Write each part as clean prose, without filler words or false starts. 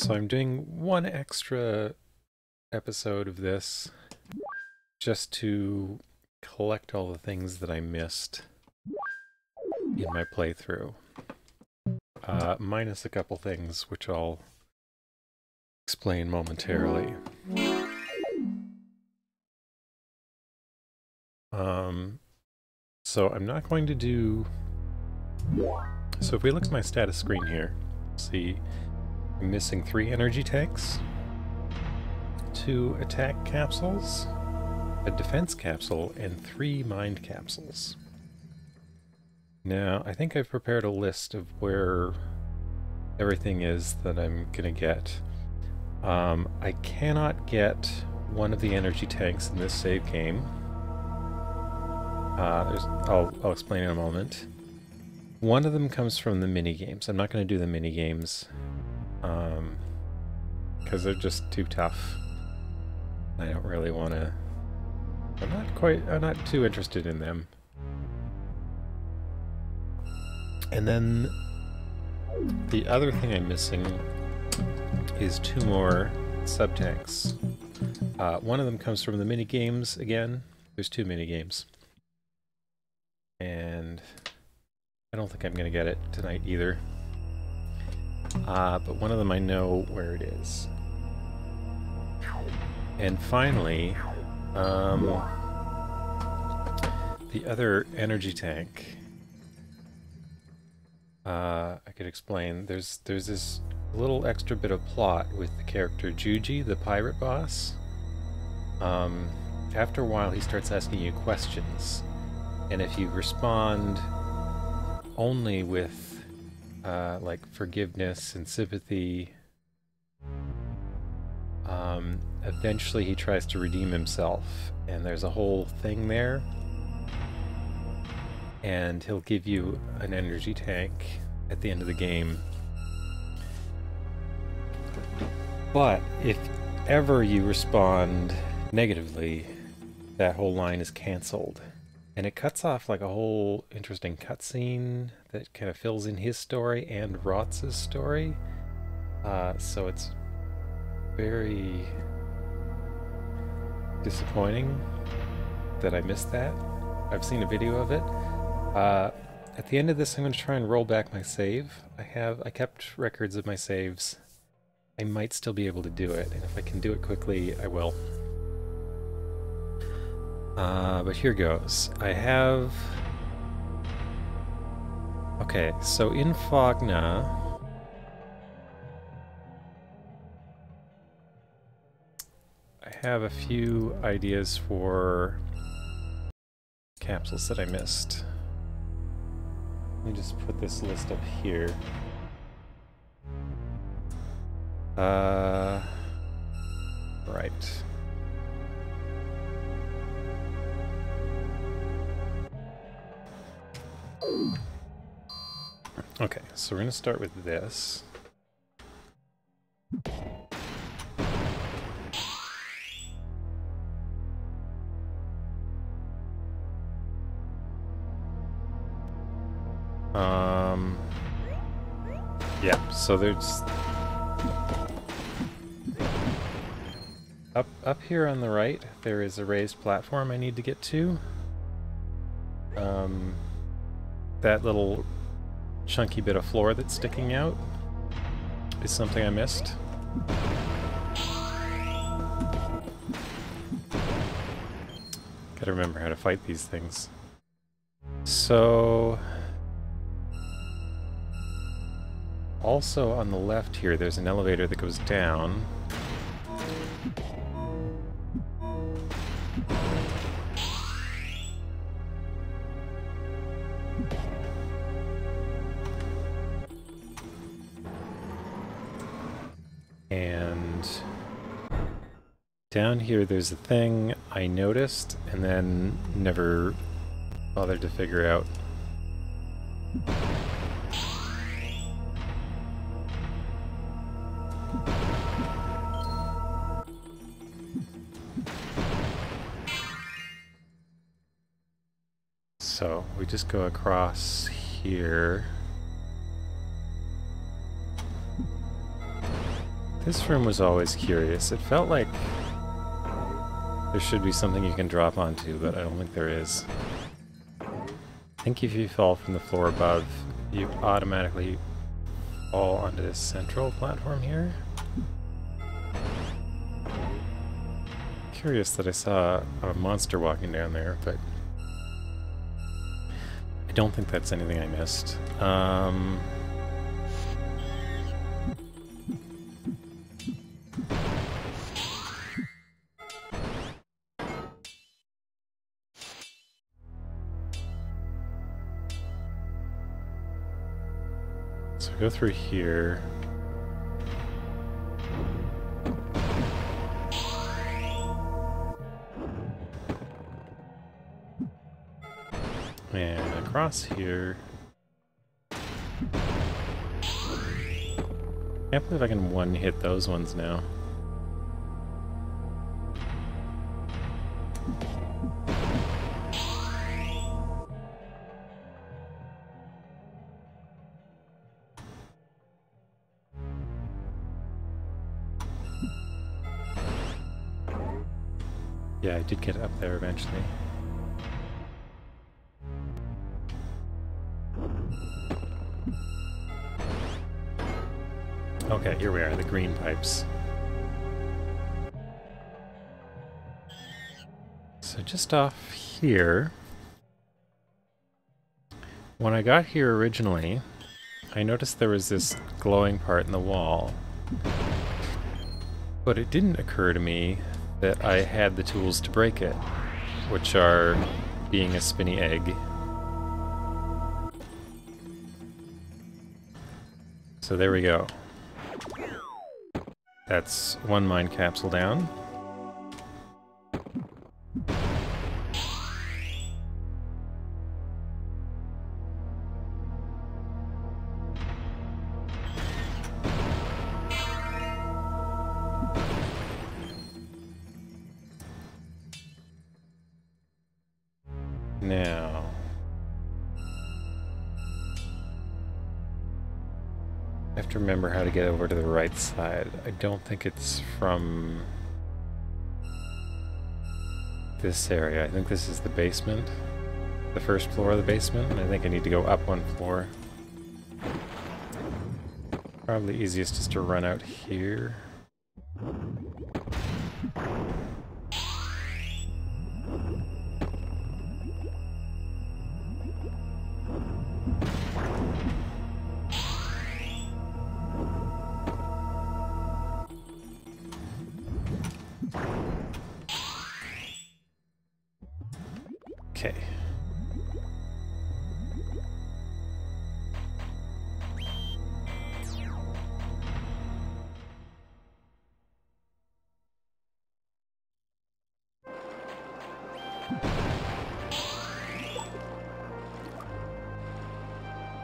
So I'm doing one extra episode of this just to collect all the things that I missed in my playthrough. Minus a couple things which I'll explain momentarily. So I'm not going to do... So if we look at my status screen here, see I'm missing 3 energy tanks, 2 attack capsules, a defense capsule, and 3 mind capsules. Now, I think I've prepared a list of where everything is that I'm gonna get. I cannot get one of the energy tanks in this save game. I'll explain in a moment. One of them comes from the minigames. I'm not going to do the minigames because they're just too tough. I don't really want to... I'm not too interested in them. And then the other thing I'm missing is 2 more subtanks. One of them comes from the minigames again. There's 2 minigames. And I don't think I'm going to get it tonight either. But one of them I know where it is. And finally, the other energy tank. I could explain. There's this little extra bit of plot with the character Juji, the pirate boss. After a while, he starts asking you questions. And if you respond only with like forgiveness and sympathy, eventually he tries to redeem himself, and there's a whole thing there, and he'll give you an energy tank at the end of the game. But if ever you respond negatively, that whole line is cancelled. And it cuts off like a whole interesting cutscene that kind of fills in his story and Rotz's story. So it's very disappointing that I missed that. I've seen a video of it. At the end of this, I'm going to try and roll back my save. I kept records of my saves. I might still be able to do it, and if I can do it quickly, I will. But here goes. I have... Okay, so in Fogna... I have a few ideas for capsules that I missed. Let me just put this list up here. Right. Okay, so we're going to start with this. Yeah, so there's... Up here on the right, there is a raised platform I need to get to. That little chunky bit of floor that's sticking out is something I missed. Gotta remember how to fight these things. So... Also on the left here, there's an elevator that goes down. And down here there's a thing I noticed and then never bothered to figure out. So we just go across here. This room was always curious. It felt like there should be something you can drop onto, but I don't think there is. I think if you fall from the floor above, you automatically fall onto this central platform here. Curious that I saw a monster walking down there, but I don't think that's anything I missed. So go through here. And across here. Can't believe I can one-hit those ones now. Yeah, I did get up there eventually. Okay, here we are, the green pipes. So just off here, when I got here originally, I noticed there was this glowing part in the wall. But it didn't occur to me that I had the tools to break it, which are being a spinny egg. So there we go. That's one mine capsule down. Now, I have to remember how to get over to the right side. I don't think it's from this area. I think this is the basement, the first floor of the basement, and I think I need to go up one floor. Probably easiest is to run out here. Okay.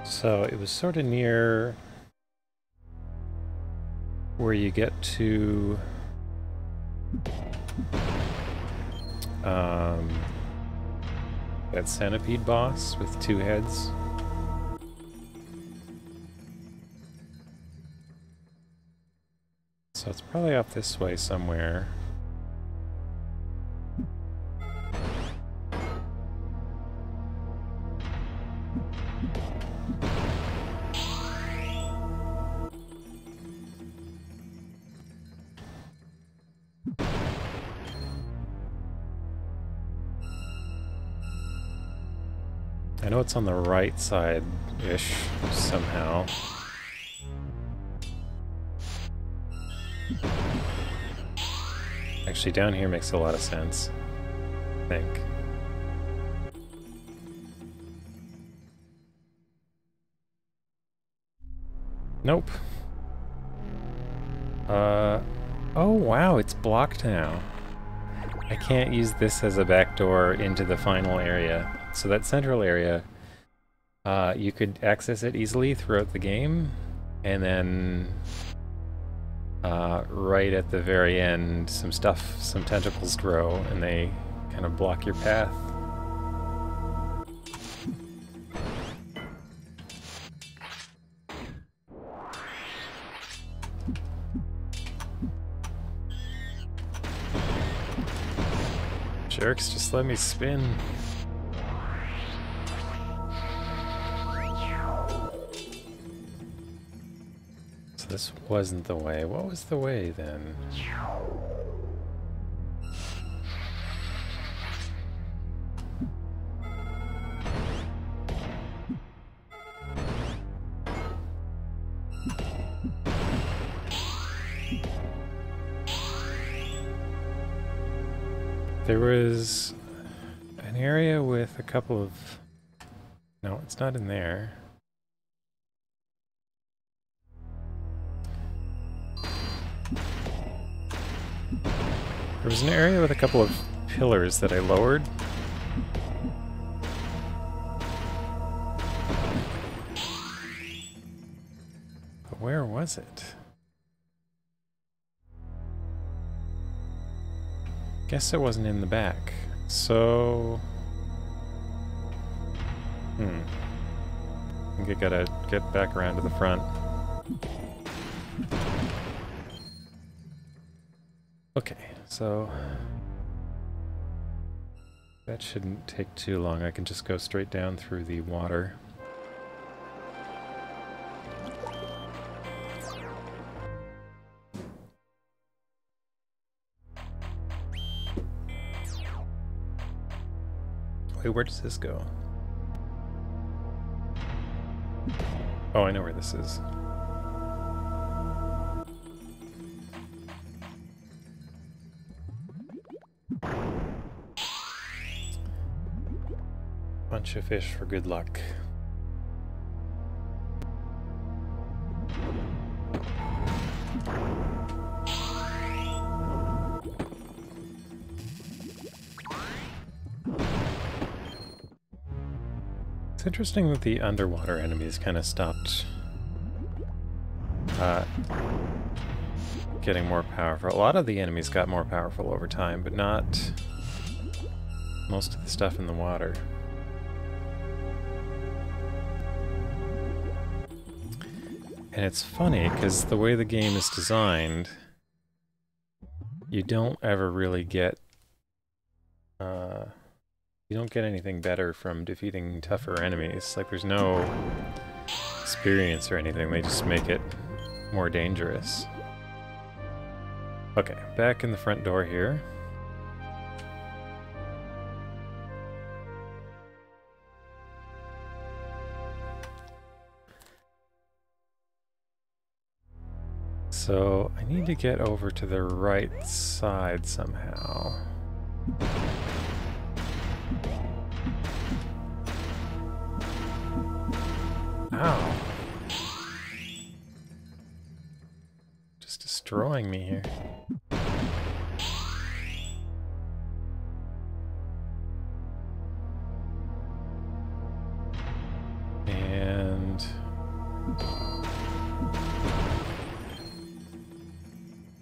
So it was sort of near where you get to that centipede boss with two heads. So it's probably up this way somewhere. I know it's on the right side-ish, somehow. Actually, down here makes a lot of sense, I think. Nope. Oh wow, it's blocked now. I can't use this as a backdoor into the final area. So that central area, you could access it easily throughout the game, and then right at the very end, some tentacles grow, and they kind of block your path. Jerks, just let me spin. So this wasn't the way. What was the way then? There was an area with a couple of... No, it's not in there. There was an area with a couple of pillars that I lowered. But where was it? Guess it wasn't in the back. So... I think I gotta get back around to the front. Okay, so... that shouldn't take too long. I can just go straight down through the water. Wait, where does this go? Oh, I know where this is. Bunch of fish for good luck. It's interesting that the underwater enemies kind of stopped getting more powerful. A lot of the enemies got more powerful over time, but not most of the stuff in the water. And it's funny, because the way the game is designed, you don't ever really get... you don't get anything better from defeating tougher enemies. Like, there's no experience or anything, they just make it more dangerous. Okay, back in the front door here. So, I need to get over to the right side somehow. Ow. Just destroying me here. And...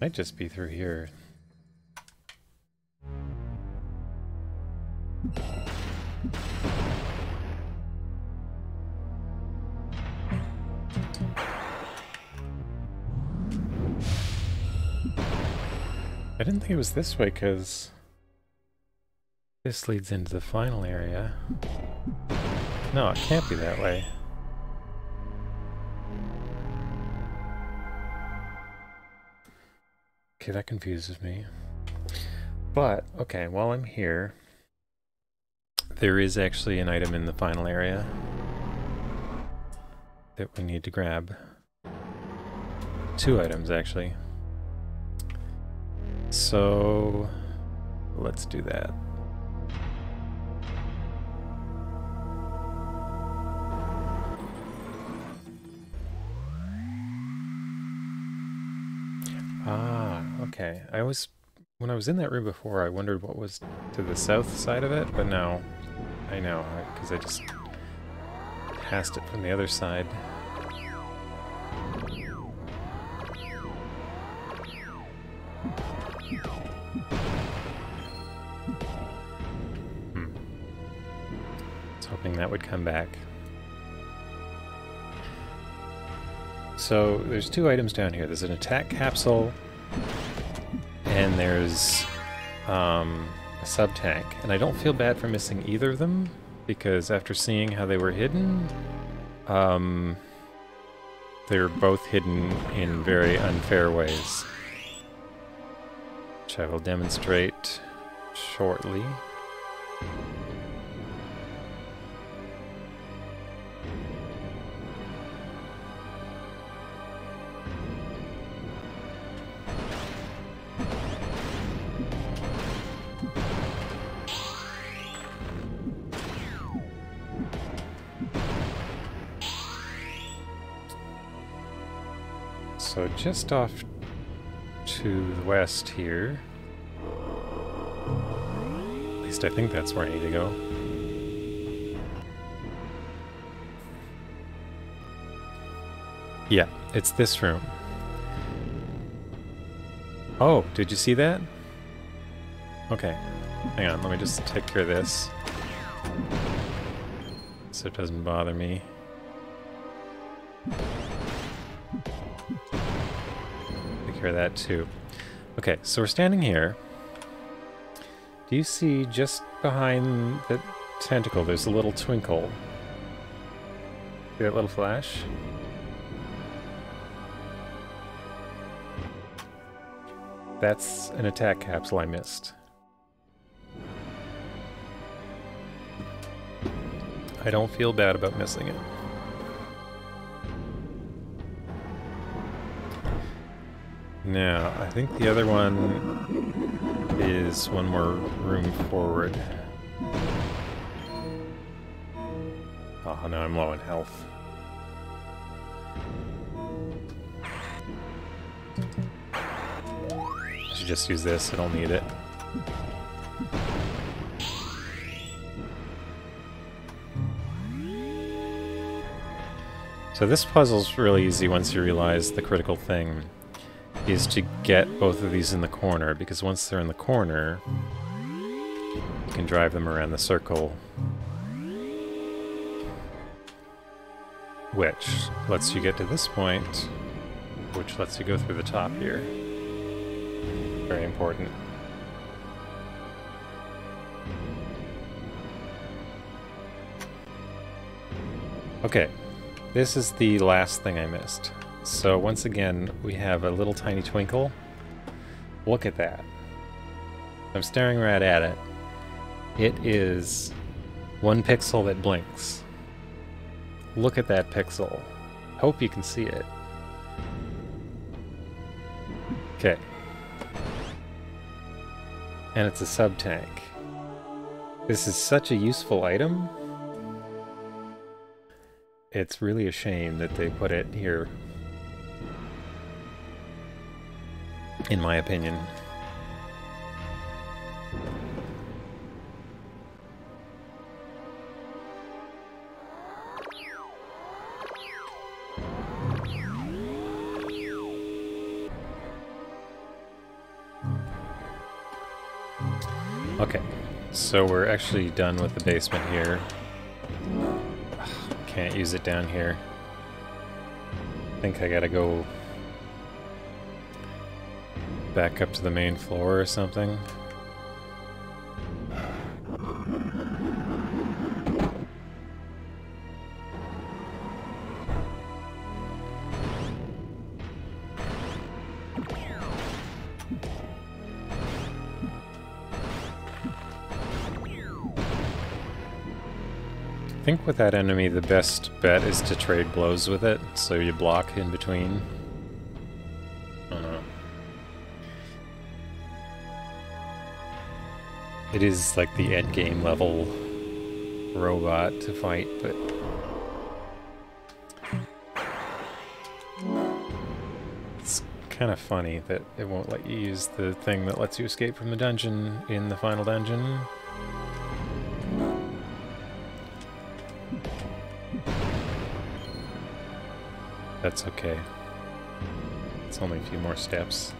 might just be through here. I didn't think it was this way, because this leads into the final area. No, it can't be that way. Okay, that confuses me. But, okay, while I'm here, there is actually an item in the final area that we need to grab. 2 items, actually. So, let's do that. Ah, okay. When I was in that room before, I wondered what was to the south side of it, but now I know, because I just passed it from the other side. Hoping that would come back. So there's 2 items down here. There's an attack capsule, and there's a a subtank, and I don't feel bad for missing either of them, because after seeing how they were hidden, they're both hidden in very unfair ways, which I will demonstrate shortly. So just off to the west here, at least I think that's where I need to go. Yeah, it's this room. Oh, did you see that? Okay, hang on, let me just take care of this so it doesn't bother me. That too. Okay, so we're standing here. Do you see just behind the tentacle there's a little twinkle? See that little flash? That's an attack capsule I missed. I don't feel bad about missing it. Now, I think the other one is one more room forward. Oh no, I'm low in health. I should just use this, I don't need it. So this puzzle's really easy once you realize the critical thing is to get both of these in the corner, because once they're in the corner, you can drive them around the circle, which lets you get to this point, which lets you go through the top here. Very important. Okay, this is the last thing I missed. So once again, we have a little tiny twinkle. Look at that. I'm staring right at it. It is one pixel that blinks. Look at that pixel. Hope you can see it. Okay. And it's a subtank. This is such a useful item. It's really a shame that they put it here, in my opinion. Okay, so we're actually done with the basement here. Can't use it down here. I think I gotta go back up to the main floor or something. I think with that enemy the best bet is to trade blows with it, so you block in between. I don't know. It is like the end game level robot to fight, but it's kind of funny that it won't let you use the thing that lets you escape from the dungeon in the final dungeon. That's okay. It's only a few more steps.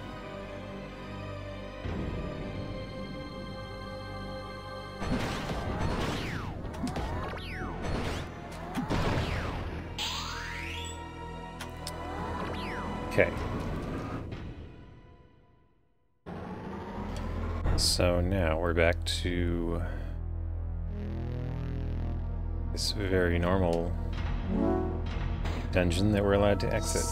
Okay. So now we're back to this very normal dungeon that we're allowed to exit.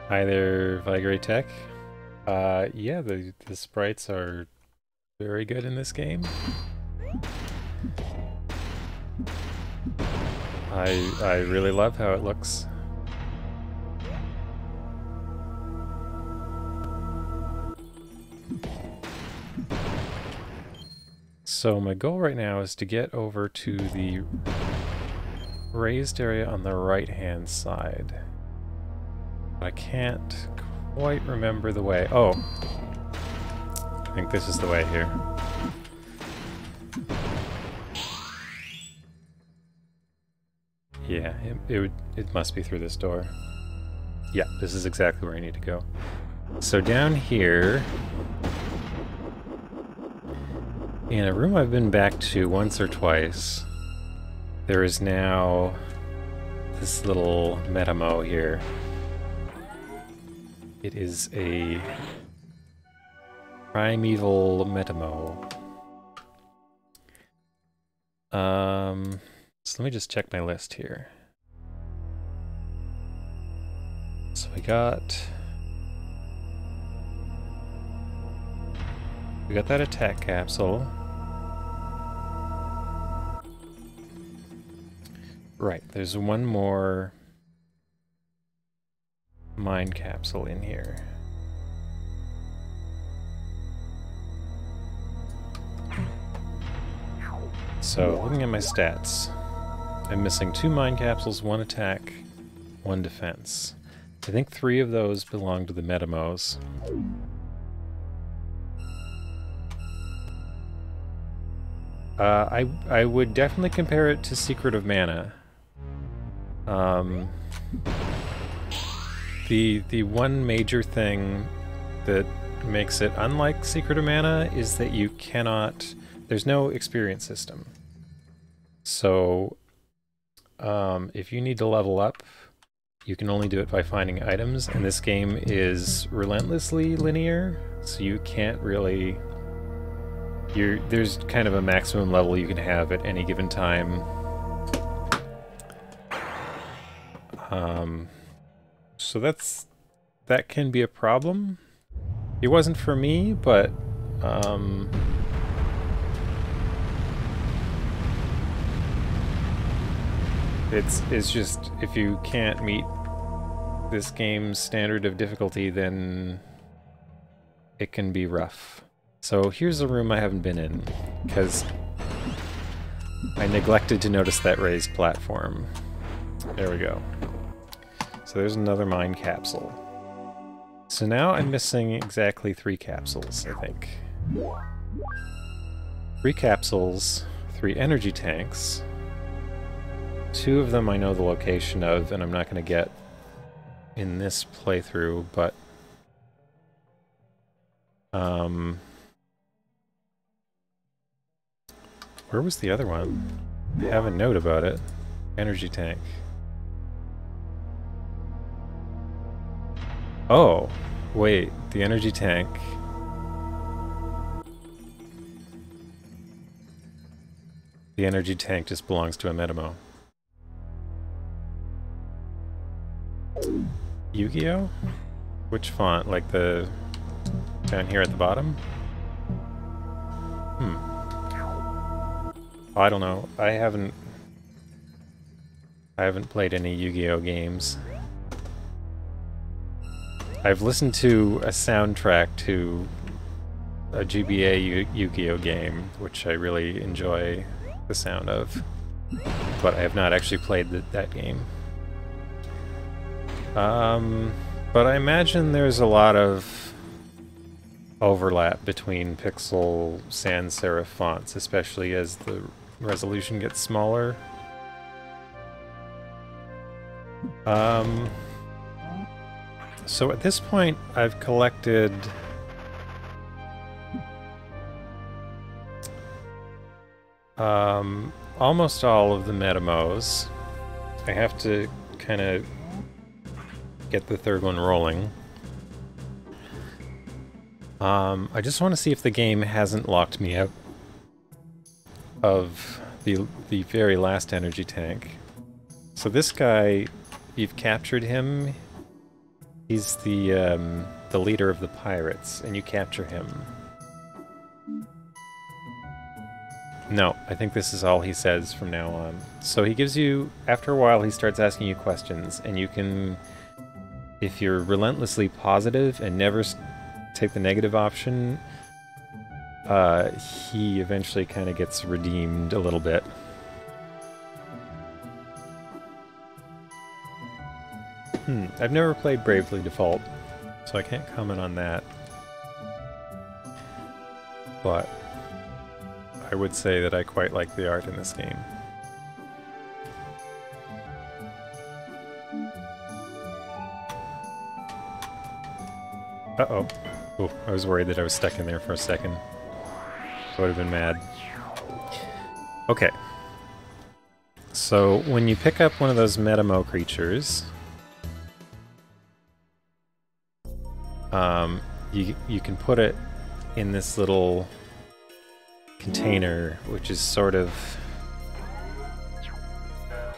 Hi there, Vigray Tech. Yeah, the sprites are very good in this game. I really love how it looks. So my goal right now is to get over to the raised area on the right-hand side. I can't quite remember the way. Oh, I think this is the way here. Yeah, it must be through this door. Yeah, this is exactly where I need to go. So down here, in a room I've been back to once or twice, there is now this little metamo here. It is a primeval metamo. So let me just check my list here. So we got that attack capsule. Right, there's one more mind capsule in here. So, looking at my stats, I'm missing 2 mind capsules, 1 attack, 1 defense. I think 3 of those belong to the metamos. I would definitely compare it to Secret of Mana. The one major thing that makes it unlike Secret of Mana is that you cannot... There's no experience system. So, if you need to level up, you can only do it by finding items, and this game is relentlessly linear, so you can't really... There's kind of a maximum level you can have at any given time. So that can be a problem. It wasn't for me, but it's just, if you can't meet this game's standard of difficulty, then it can be rough. So here's a room I haven't been in, because I neglected to notice that raised platform. There we go. So there's another mine capsule. So now I'm missing exactly 3 capsules, I think. 3 capsules, 3 energy tanks. 2 of them I know the location of, and I'm not going to get in this playthrough, but... where was the other one? I have a note about it. Energy tank. Oh, wait, the energy tank. The energy tank just belongs to a metamo. Yu-Gi-Oh? Which font? Like the... down here at the bottom? I don't know. I haven't played any Yu-Gi-Oh games. I've listened to a soundtrack to a GBA Yu-Gi-Oh game, which I really enjoy the sound of, but I have not actually played that game. But I imagine there's a lot of overlap between Pixel sans serif fonts, especially as the resolution gets smaller. So at this point, I've collected almost all of the metamos. I have to kind of get the third one rolling. I just want to see if the game hasn't locked me out of the very last energy tank. So this guy, you've captured him. He's the leader of the pirates, and you capture him. No, I think this is all he says from now on. So he gives you, after a while, he starts asking you questions, and you can, if you're relentlessly positive and never take the negative option, he eventually kind of gets redeemed a little bit. I've never played Bravely Default, so I can't comment on that. But I would say that I quite like the art in this game. Uh-oh. Oh, I was worried that I was stuck in there for a second. I would have been mad. Okay. So, when you pick up one of those metamo creatures, you can put it in this little container, which is sort of,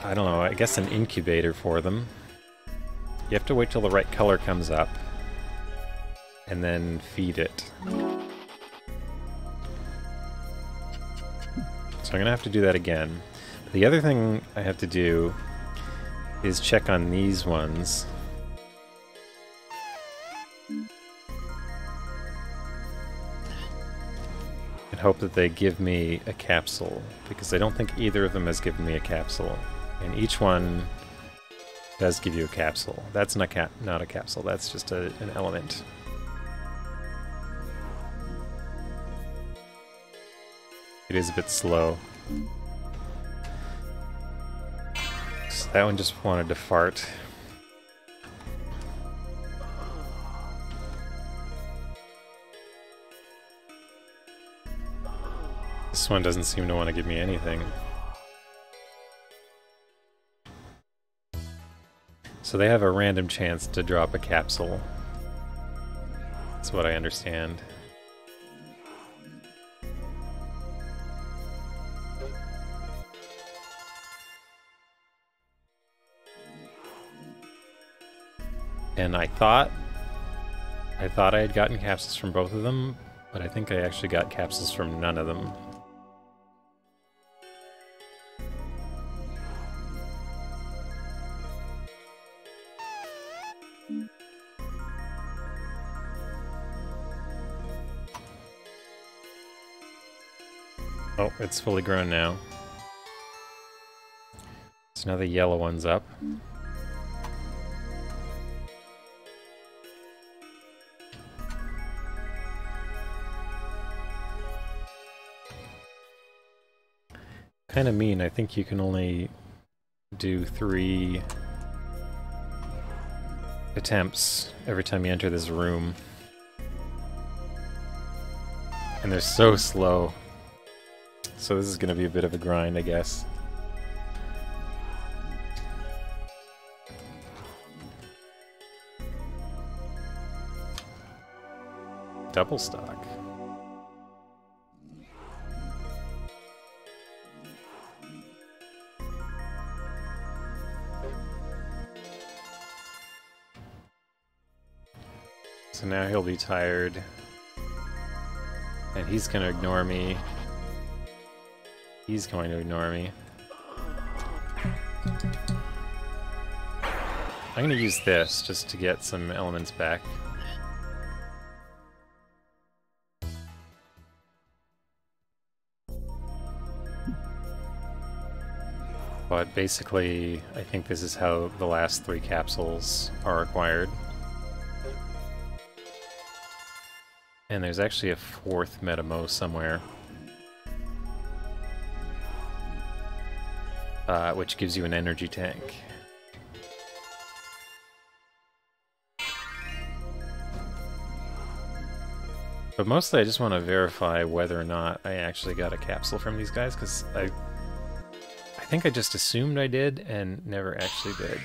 I don't know, I guess an incubator for them. You have to wait till the right color comes up, and then feed it. So I'm gonna have to do that again. The other thing I have to do is check on these ones. And hope that they give me a capsule, because I don't think either of them has given me a capsule. And each one does give you a capsule. That's not a capsule, that's just an element. It is a bit slow. So that one just wanted to fart. This one doesn't seem to want to give me anything. So they have a random chance to drop a capsule. That's what I understand. And I thought I had gotten capsules from both of them, but I think I actually got capsules from none of them. Oh, it's fully grown now. So now the yellow one's up. Kind of mean. I think you can only do 3 attempts every time you enter this room. And they're so slow. So this is going to be a bit of a grind, I guess. Double stock. So now he'll be tired, and he's going to ignore me. He's going to ignore me. I'm going to use this just to get some elements back. But basically, I think this is how the last 3 capsules are acquired. And there's actually a 4th metamo somewhere. Which gives you an energy tank. But mostly I just want to verify whether or not I actually got a capsule from these guys, because I think I just assumed I did and never actually did.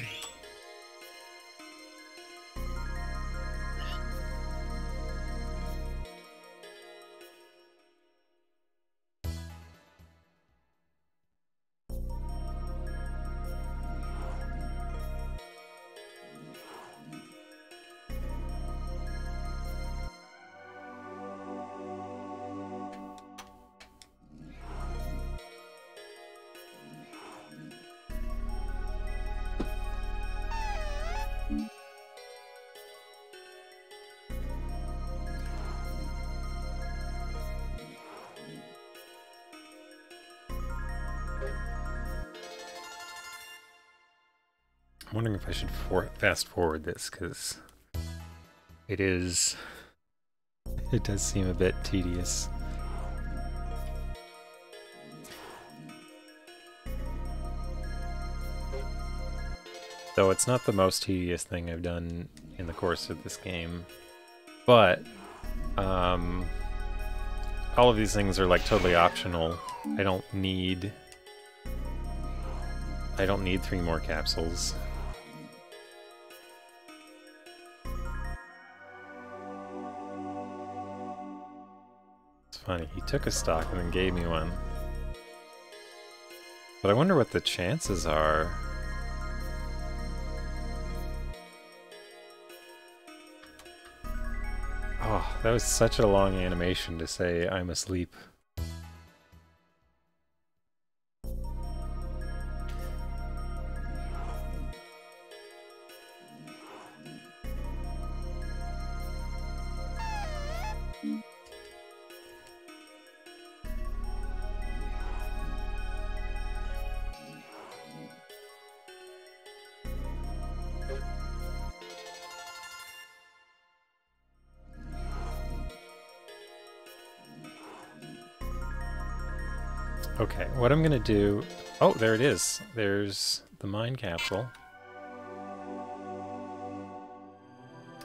I'm wondering if I should fast forward this, because it does seem a bit tedious. Though it's not the most tedious thing I've done in the course of this game. But, all of these things are like totally optional. I don't need 3 more capsules. It's funny, he took a stock and then gave me one. But I wonder what the chances are. Oh, that was such a long animation to say I'm asleep. Okay, what I'm gonna do... Oh, there it is. There's the mine capsule.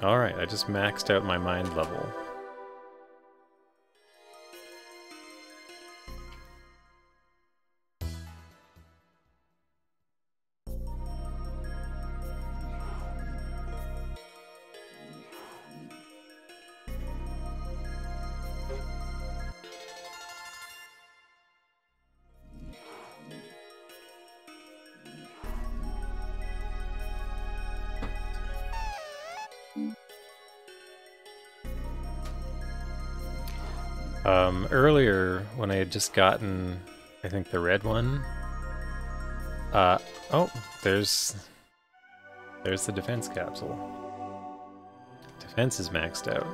Alright, I just maxed out my mind level. Earlier, when I had just gotten, I think, the red one, oh, there's the defense capsule. Defense is maxed out.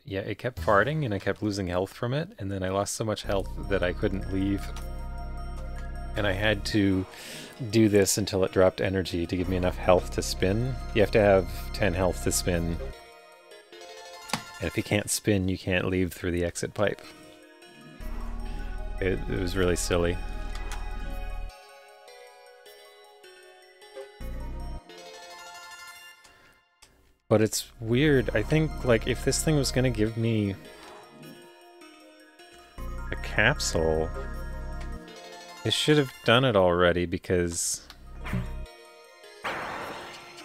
Yeah, it kept farting and I kept losing health from it, and then I lost so much health that I couldn't leave. And I had to do this until it dropped energy to give me enough health to spin. You have to have 10 health to spin. And if you can't spin, you can't leave through the exit pipe. It was really silly. But it's weird. I think, like, if this thing was gonna give me a capsule, it should have done it already, because...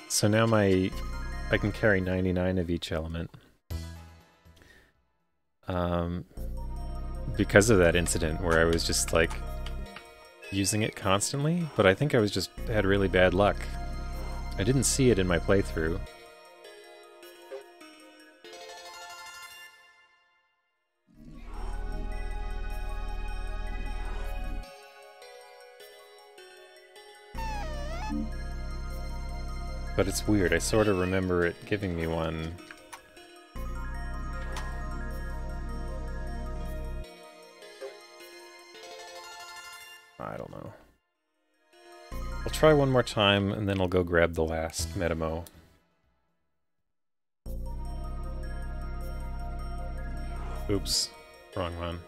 So now I can carry 99 of each element. Because of that incident where I was just, like, using it constantly, but I think I had really bad luck. I didn't see it in my playthrough. But it's weird, I sort of remember it giving me one. I don't know. I'll try one more time, and then I'll go grab the last metamo. Oops, wrong one.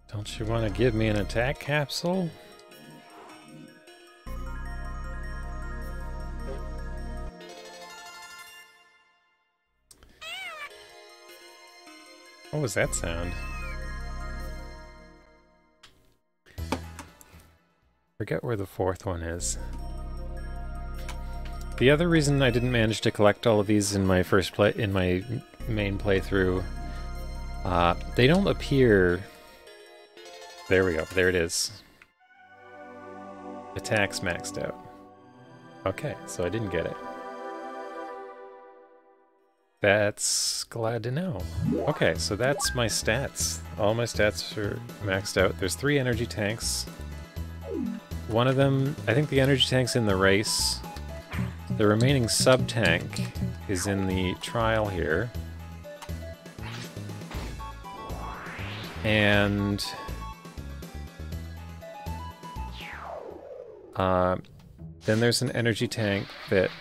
Don't you want to give me an attack capsule? What was that sound? Forget where the fourth one is. The other reason I didn't manage to collect all of these in my main playthrough, they don't appear. There we go. There it is. Attacks maxed out. Okay, so I didn't get it. That's glad to know. Okay, so that's my stats. All my stats are maxed out. There's 3 energy tanks. One of them, I think the energy tank's in the race. The remaining sub-tank is in the trial here. And then there's an energy tank that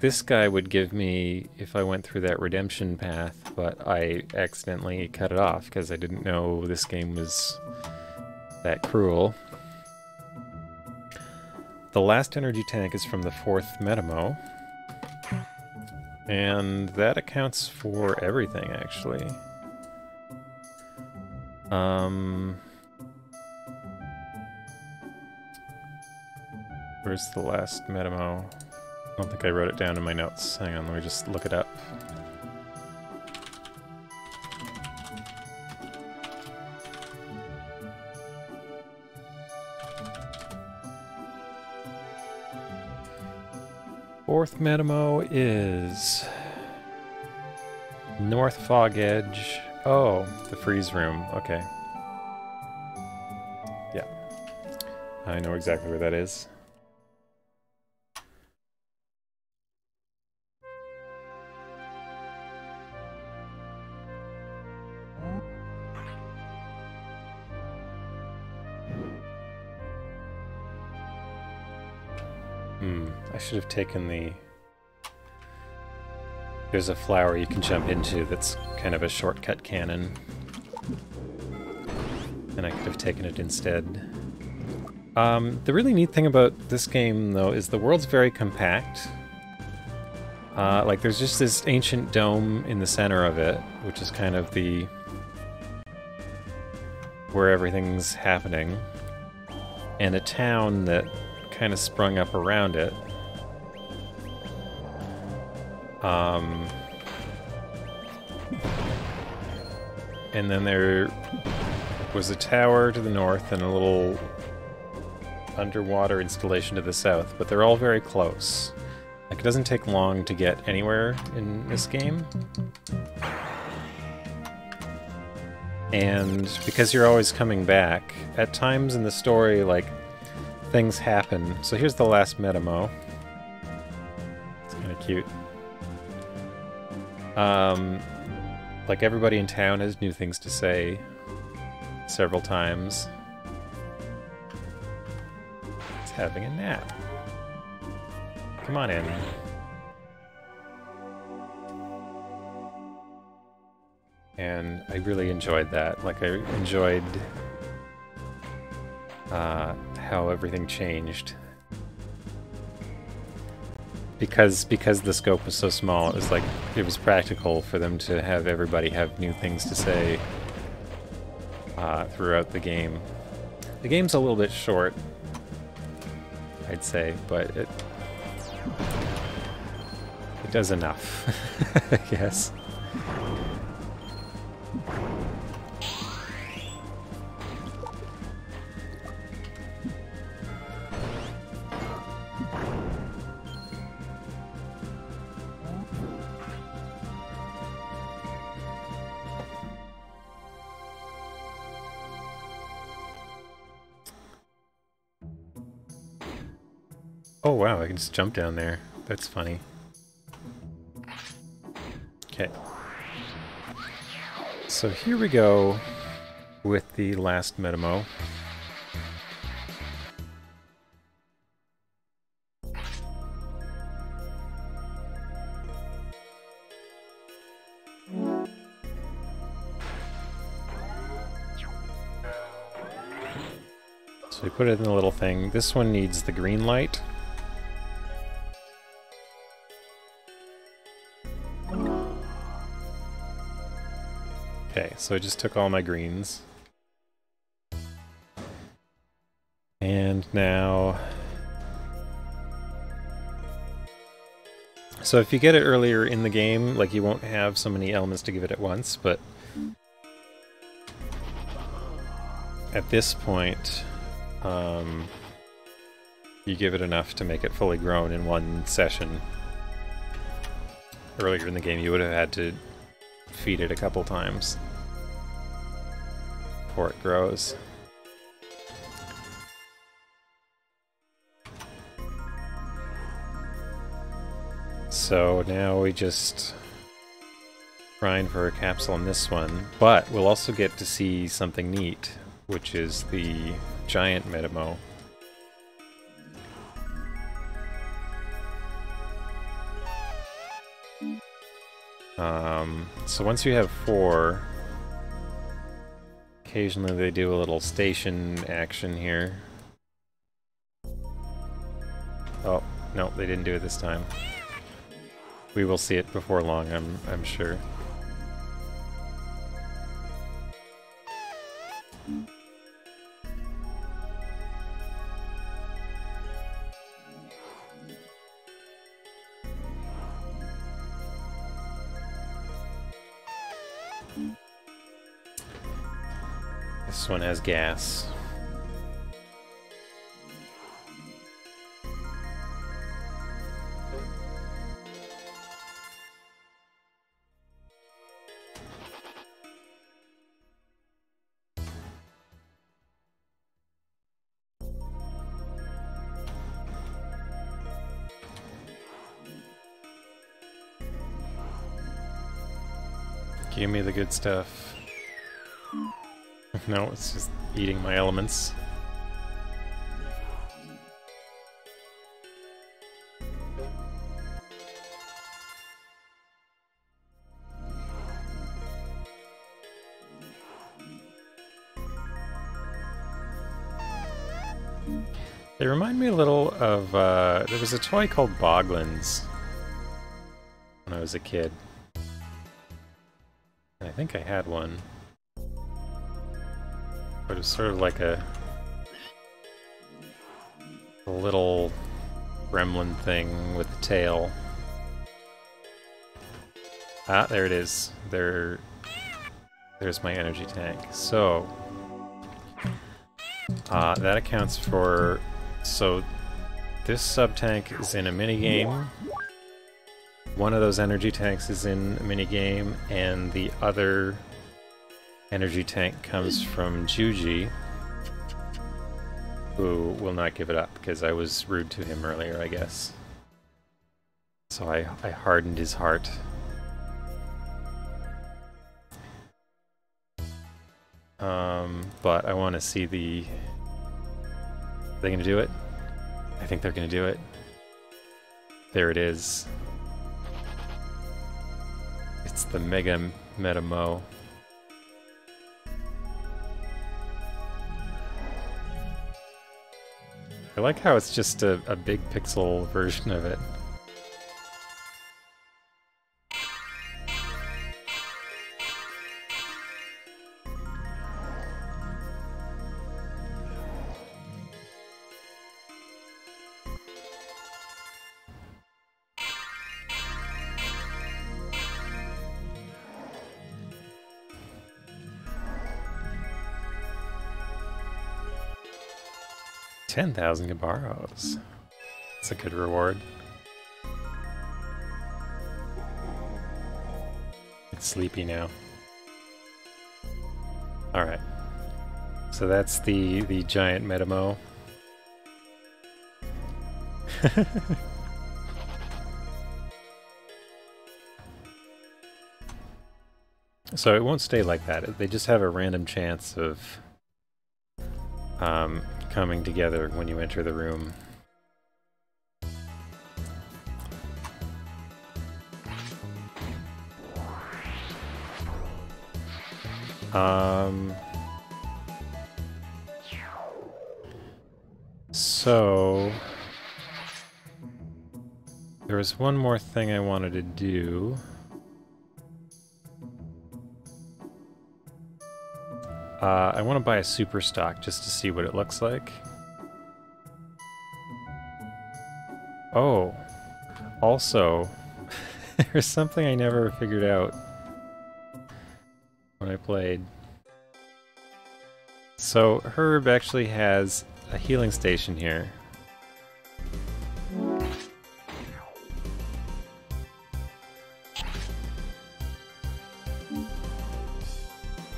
this guy would give me if I went through that redemption path, but I accidentally cut it off because I didn't know this game was that cruel. The last energy tank is from the 4th metamo, and that accounts for everything, actually. Where's the last metamo? I don't think I wrote it down in my notes. Hang on, let me just look it up. Fourth metamo is North Fog Edge. Oh, the freeze room. Okay. Yeah. I know exactly where that is. I should have taken the... There's a flower you can jump into that's kind of a shortcut cannon. And I could have taken it instead. The really neat thing about this game, though, is the world's very compact. Like, there's just this ancient dome in the center of it, which is kind of the... where everything's happening. And a town that kind of sprung up around it. And then there was a tower to the north and a little underwater installation to the south, but they're all very close. Like, it doesn't take long to get anywhere in this game. And because you're always coming back, at times in the story, like, things happen. So here's the last metamo. It's kind of cute. Like, everybody in town has new things to say several times. It's having a nap. Come on in. And I really enjoyed that. Like, I enjoyed how everything changed. Because the scope was so small, it was like, it was practical for them to have everybody have new things to say throughout the game. The game's a little bit short, I'd say, but it does enough, I guess. Oh wow, I can just jump down there. That's funny. Okay. So here we go with the last metamo. So we put it in the little thing. This one needs the green light. Okay, so I just took all my greens. And now... So if you get it earlier in the game, like, you won't have so many elements to give it at once, but... At this point, you give it enough to make it fully grown in one session. earlier in the game, you would have had to feed it a couple times before it grows. So now we just grind for a capsule on this one, but we'll also get to see something neat, which is the giant metamo. So once you have 4, occasionally they do a little station action here. Oh, no, they didn't do it this time. We will see it before long, I'm sure. This one has gas. Give me the good stuff. No, it's just eating my elements. They remind me a little of, there was a toy called Boglins when I was a kid. And I think I had one. But it was sort of like a little gremlin thing with a tail. Ah, there it is. There's my energy tank. So, that accounts for... So, this sub-tank is in a minigame. One of those energy tanks is in a minigame, and the other energy tank comes from Juji, who will not give it up because I was rude to him earlier, I guess. So I hardened his heart. But I want to see the... Are they going to do it? I think they're going to do it. There it is. It's the Mega Metamo. I like how it's just a big pixel version of it. $10,000 Gabaros. That's a good reward. It's sleepy now. Alright. So that's the giant metamo. So it won't stay like that. They just have a random chance of coming together when you enter the room. So there was one more thing I wanted to do. I want to buy a super stock just to see what it looks like. Oh, also, there's something I never figured out when I played. So Herb actually has a healing station here.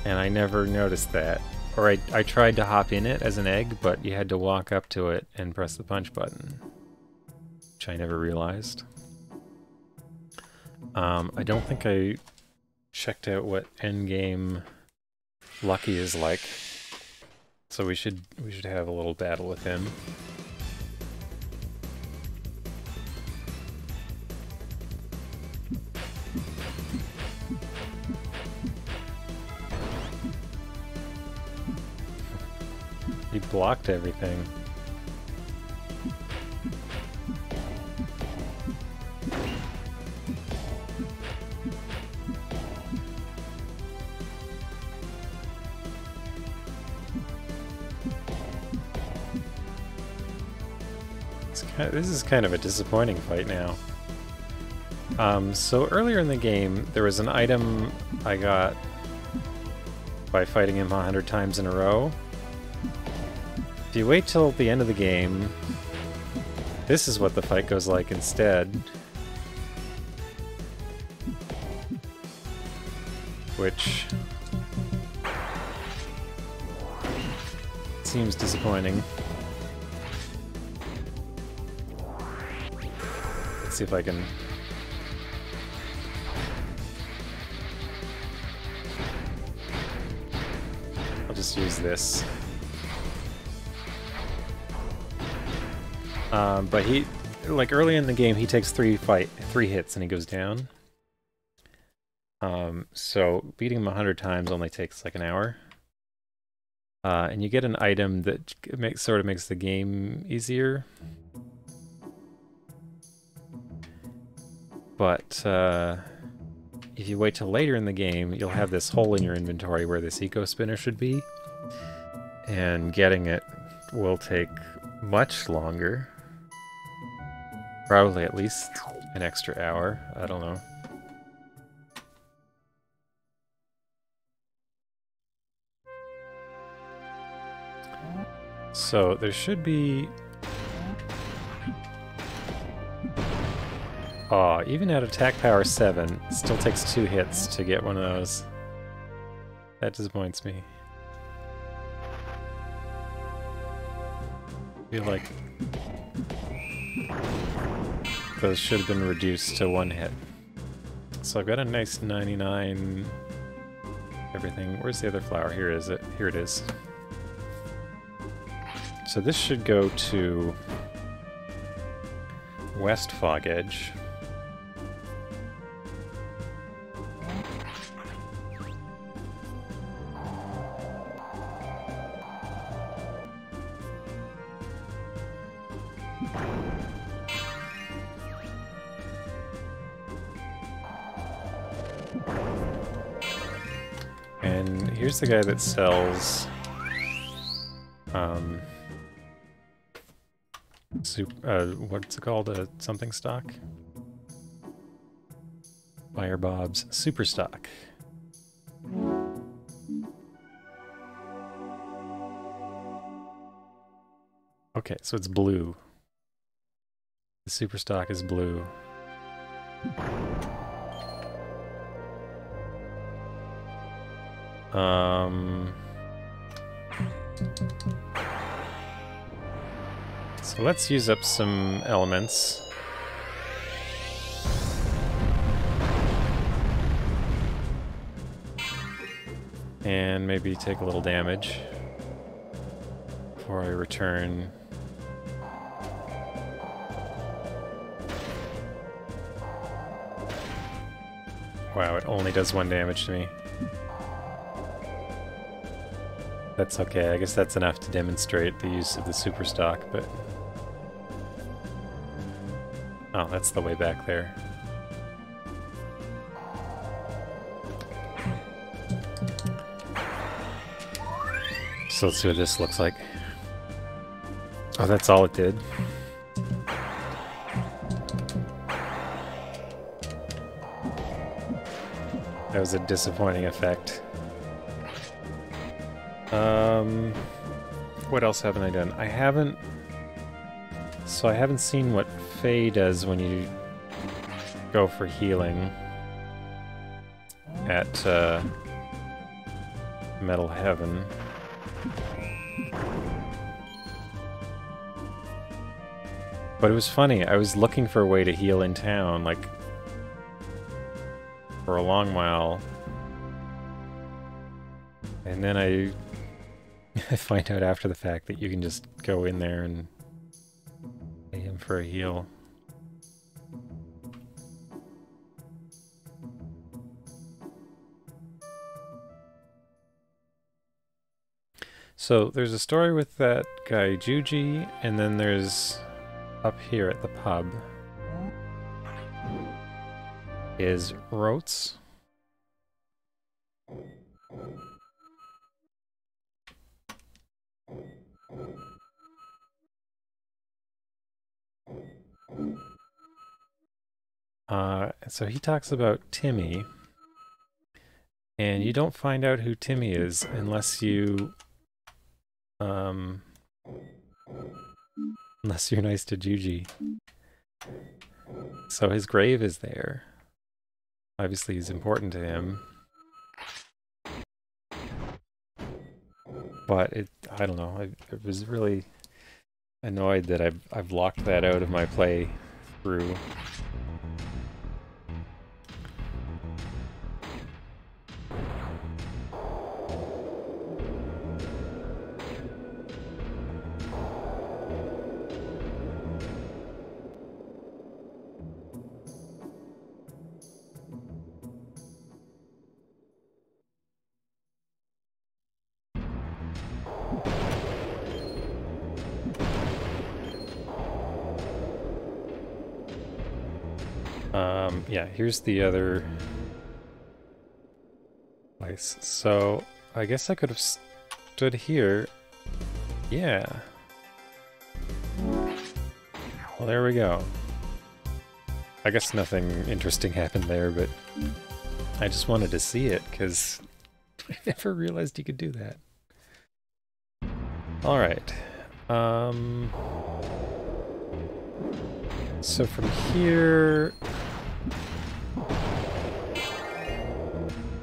And I never noticed that. Or I tried to hop in it as an egg, but you had to walk up to it and press the punch button. Which I never realized. I don't think I checked out what endgame Lucky is like. So we should have a little battle with him. He blocked everything. This is kind of a disappointing fight now. So earlier in the game, there was an item I got by fighting him 100 times in a row. If you wait till the end of the game, this is what the fight goes like instead. Which seems disappointing. Let's see if I can... I'll just use this. But he, like early in the game, he takes three hits and he goes down. So beating him 100 times only takes like an hour. And you get an item that sort of makes the game easier. But if you wait till later in the game, you'll have this hole in your inventory where this eco spinner should be. And getting it will take much longer. Probably at least an extra hour. I don't know. So there should be... Aw, even at attack power 7, it still takes 2 hits to get one of those. That disappoints me. I feel like those should have been reduced to 1 hit. So I've got a nice 99 everything. Where's the other flower? Here is it. Here it is. So this should go to West Fog Edge. And here's the guy that sells what's it called? A something stock? Fire Bob's Super Stock. Okay, so it's blue. The Super Stock is blue. So let's use up some elements. And maybe take a little damage before I return. Wow, it only does 1 damage to me. That's okay, I guess that's enough to demonstrate the use of the super stock, but... Oh, that's the way back there. So let's see what this looks like. Oh, that's all it did. That was a disappointing effect. What else haven't I done? I haven't seen what Faye does when you go for healing at Metal Heaven. But it was funny, I was looking for a way to heal in town, like, for a long while. And then I find out after the fact that you can just go in there and pay him for a heal. So there's a story with that guy Juji, and then there's up here at the pub is Rotes. So he talks about Timmy, and you don't find out who Timmy is unless you unless you're nice to Juji. So his grave is there. Obviously he's important to him. But I don't know, I was really annoyed that I've locked that out of my play through. Yeah, here's the other place. So, I guess I could have stood here. Yeah. Well, there we go. I guess nothing interesting happened there, but I just wanted to see it, because I never realized you could do that. Alright. So from here...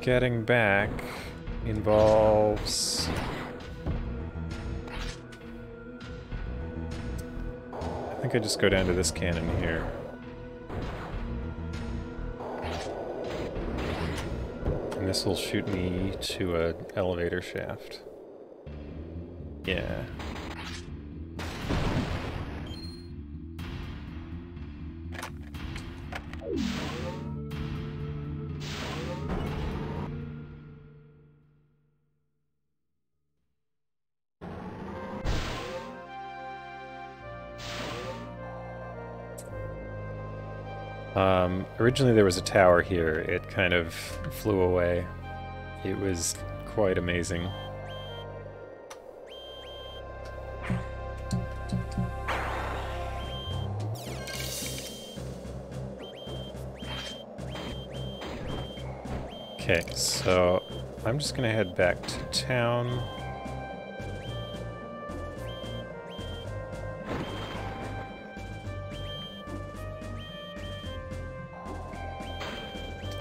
getting back involves... I think I just go down to this cannon here. And this will shoot me to an elevator shaft. Yeah. Originally there was a tower here. It kind of flew away. It was quite amazing. Okay, so I'm just gonna head back to town.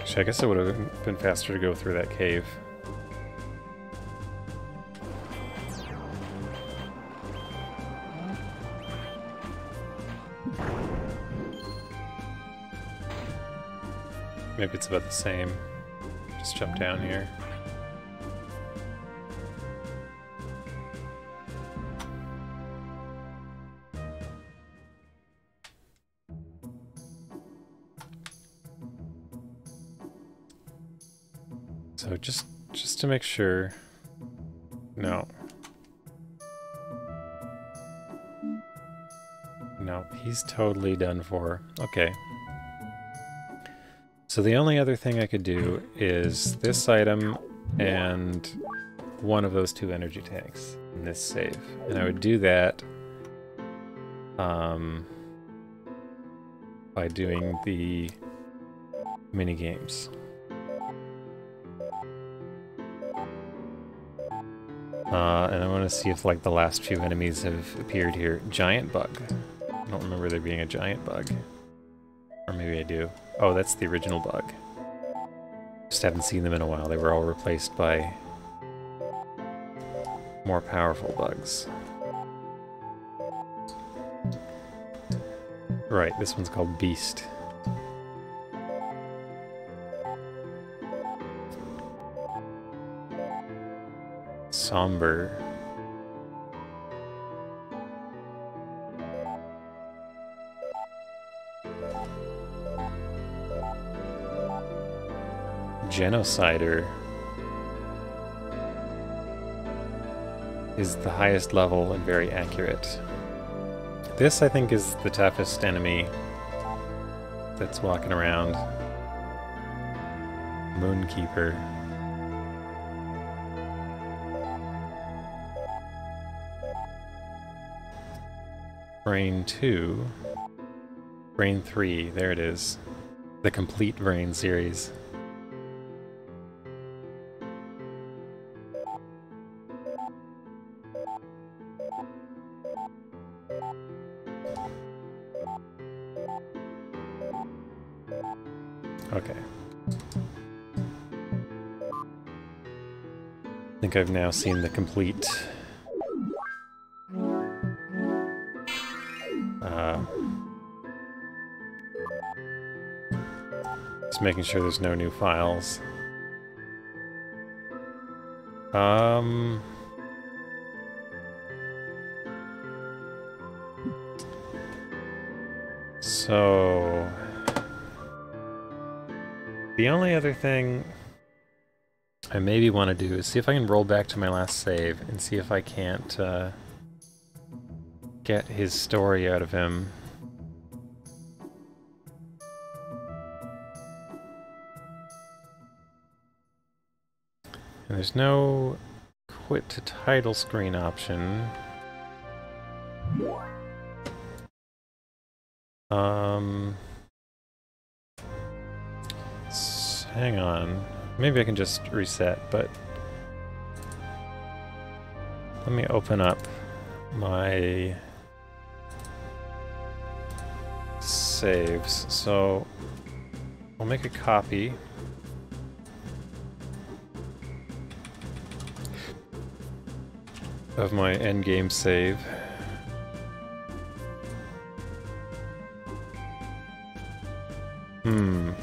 Actually, I guess it would have been faster to go through that cave. Maybe it's about the same. Just jump down here. So just to make sure. No. No, he's totally done for. Okay. So the only other thing I could do is this item and one of those two energy tanks in this save. And I would do that by doing the minigames. And I want to see if like the last few enemies have appeared here. Giant bug. I don't remember there being a giant bug. Or maybe I do. Oh, that's the original bug. Just haven't seen them in a while. They were all replaced by more powerful bugs. Right, this one's called Beast. Somber. Genocider is the highest level and very accurate. This, I think, is the toughest enemy that's walking around. Moonkeeper. Brain 2. Brain 3, there it is. The complete Brain series. Okay. I think I've now seen the complete just making sure there's no new files. So the only other thing I maybe want to do is see if I can roll back to my last save and see if I can't get his story out of him. And there's no quit to title screen option. Hang on. Maybe I can just reset, but let me open up my saves. So I'll make a copy. Of my endgame save.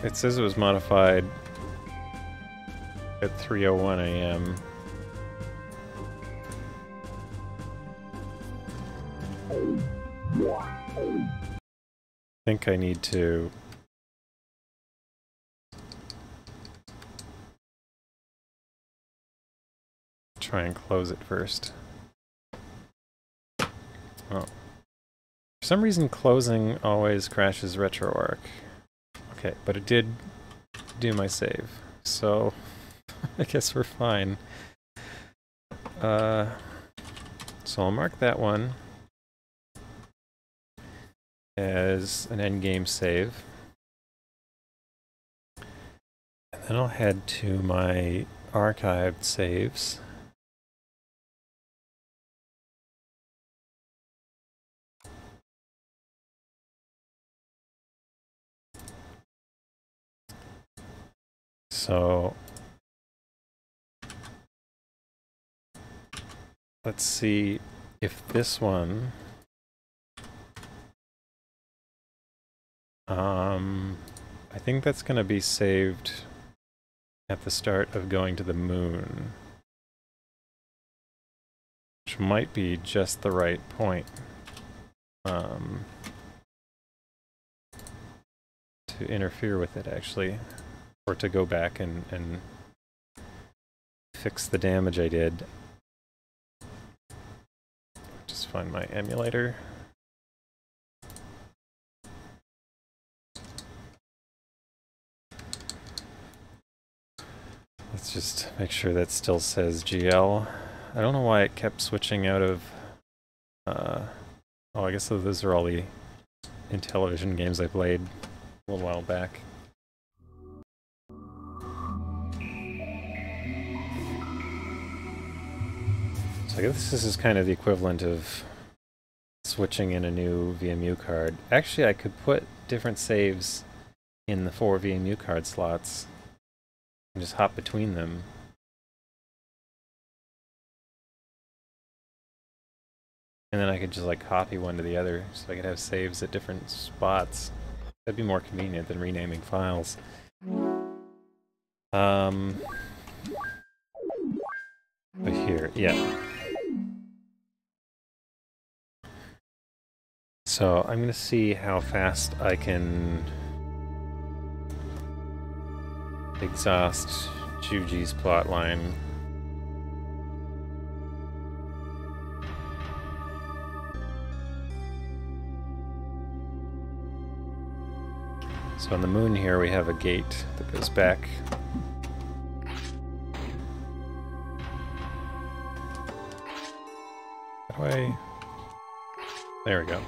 It says it was modified at 3:01 a.m. I think I need to try and close it first. Oh. For some reason closing always crashes RetroArch. Okay, but it did do my save, so I guess we're fine. So I'll mark that one as an endgame save. And then I'll head to my archived saves. So let's see if this one I think that's going to be saved at the start of going to the moon, which might be just the right point to interfere with it, actually. Or to go back and fix the damage I did. Just find my emulator. Let's just make sure that still says GL. I don't know why it kept switching out of... oh, I guess those are all the Intellivision games I played a little while back. I guess this is kind of the equivalent of switching in a new VMU card. Actually, I could put different saves in the 4 VMU card slots and just hop between them. And then I could just like copy one to the other, so I could have saves at different spots. That'd be more convenient than renaming files. But here, yeah. So I'm gonna see how fast I can exhaust Juji's plotline. So on the moon here we have a gate that goes back. That way. There we go.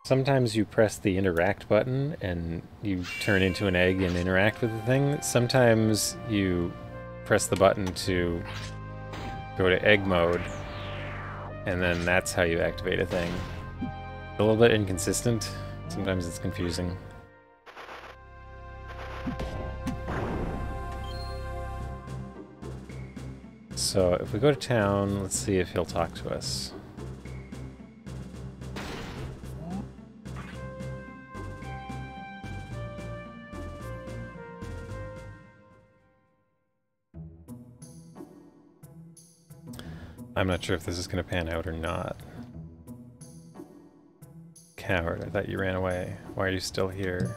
Sometimes you press the interact button and you turn into an egg and interact with the thing. Sometimes you press the button to go to egg mode, and then that's how you activate a thing. A little bit inconsistent. Sometimes it's confusing. So if we go to town, let's see if he'll talk to us. I'm not sure if this is going to pan out or not. Coward, I thought you ran away. Why are you still here?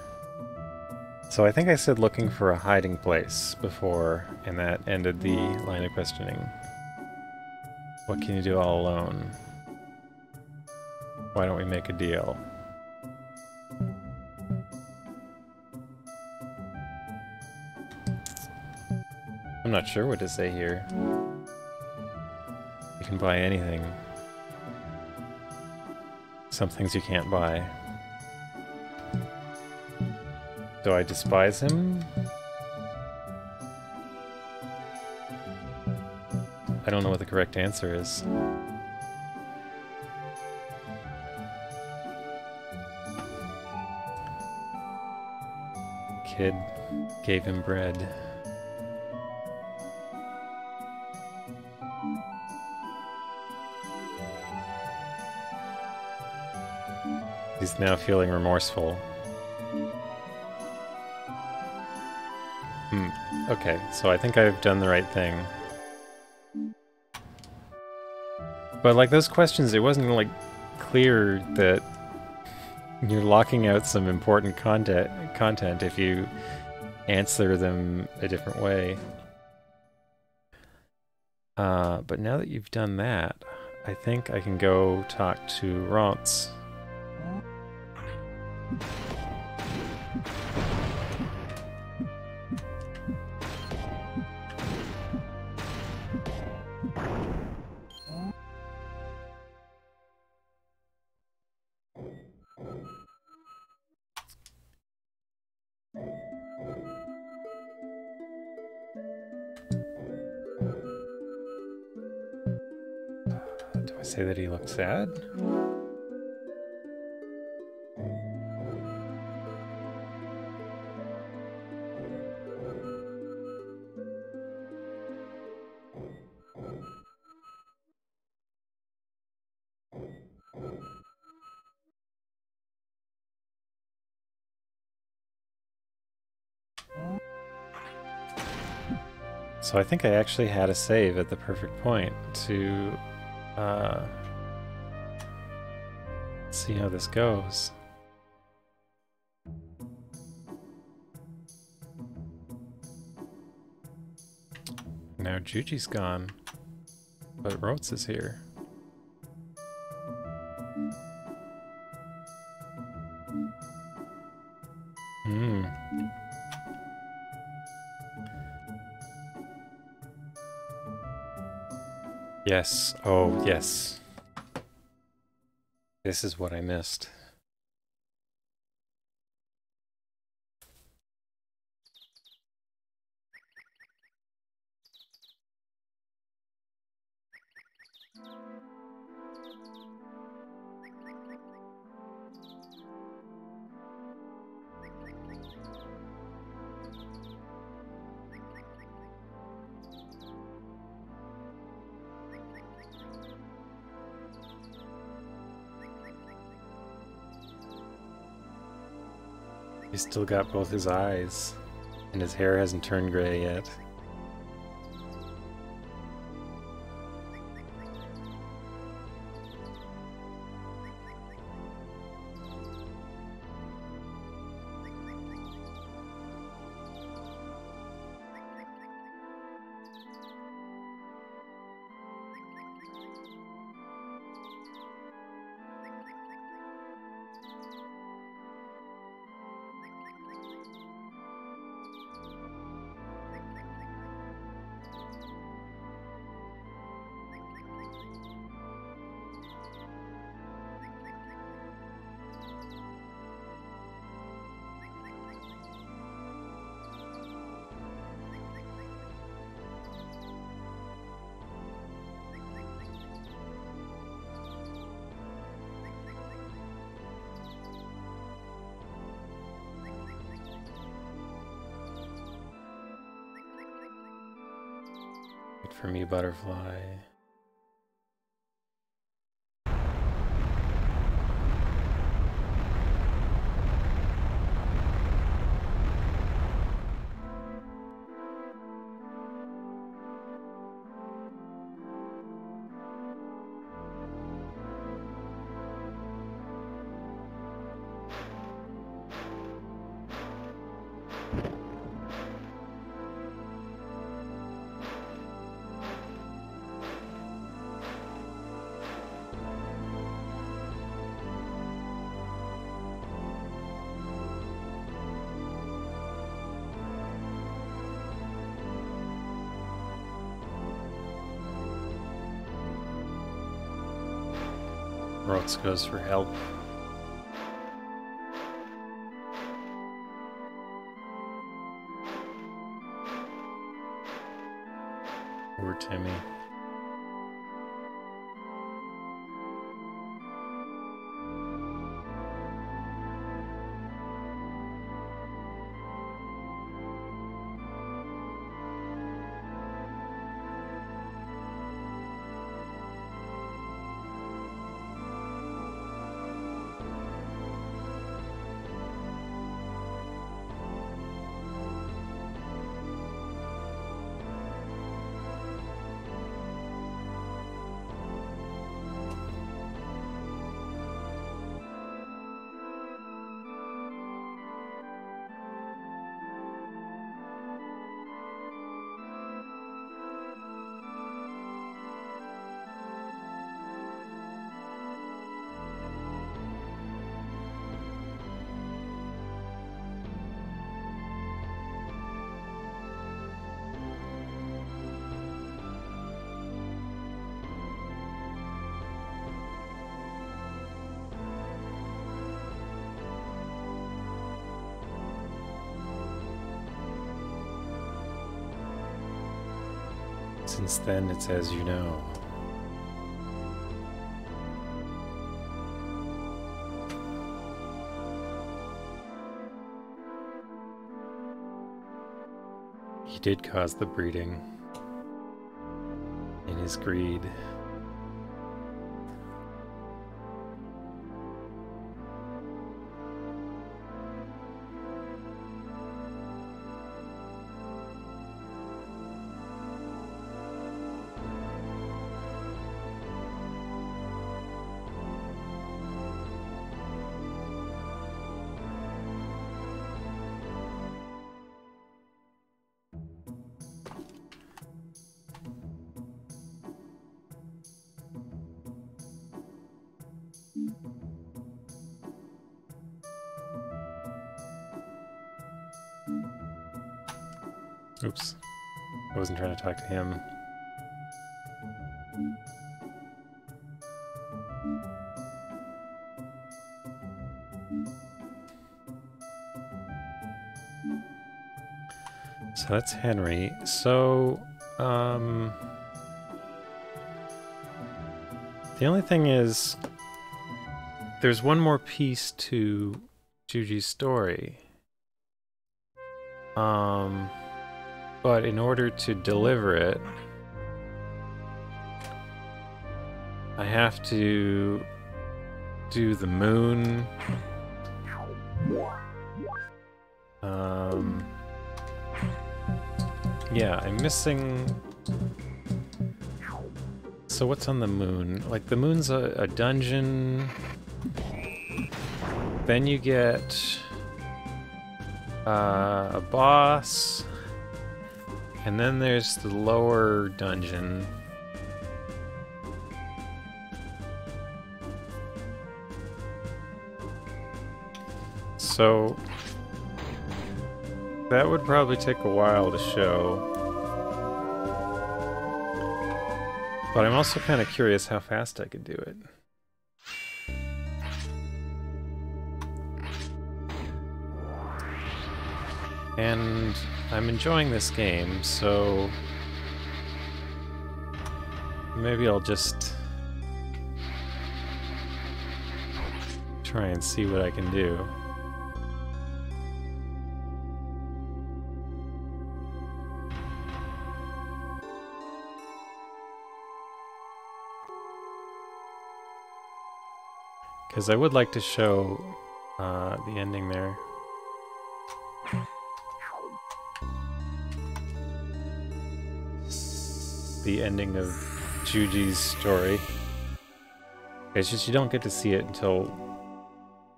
So I think I said looking for a hiding place before, and that ended the line of questioning. What can you do all alone? Why don't we make a deal? I'm not sure what to say here. You can buy anything. Some things you can't buy. Do I despise him? I don't know what the correct answer is. Kid gave him bread. He's now feeling remorseful. Okay, so I think I've done the right thing. But like those questions, it wasn't like clear that you're locking out some important content if you answer them a different way. But now that you've done that, I think I can go talk to Rance. Do I say that he looks sad? So I think I actually had a save at the perfect point to see how this goes. Now Juji's gone, but Rhodes is here. Yes. Oh, yes. This is what I missed. He's still got both his eyes, and his hair hasn't turned gray yet. Wait for me, butterfly. Rox goes for help. Poor Timmy. Since then, it's as you know. He did cause the breeding in his greed. Oops. I wasn't trying to talk to him. So that's Henry. So, the only thing is, there's one more piece to Juji's story. But in order to deliver it, I have to do the moon Yeah, I'm missing... So what's on the moon? Like, the moon's a dungeon. Then you get a boss. And then there's the lower dungeon. So that would probably take a while to show. But I'm also kind of curious how fast I could do it. And I'm enjoying this game, so maybe I'll just try and see what I can do. Because I would like to show the ending there. The ending of Juji's story. It's just you don't get to see it until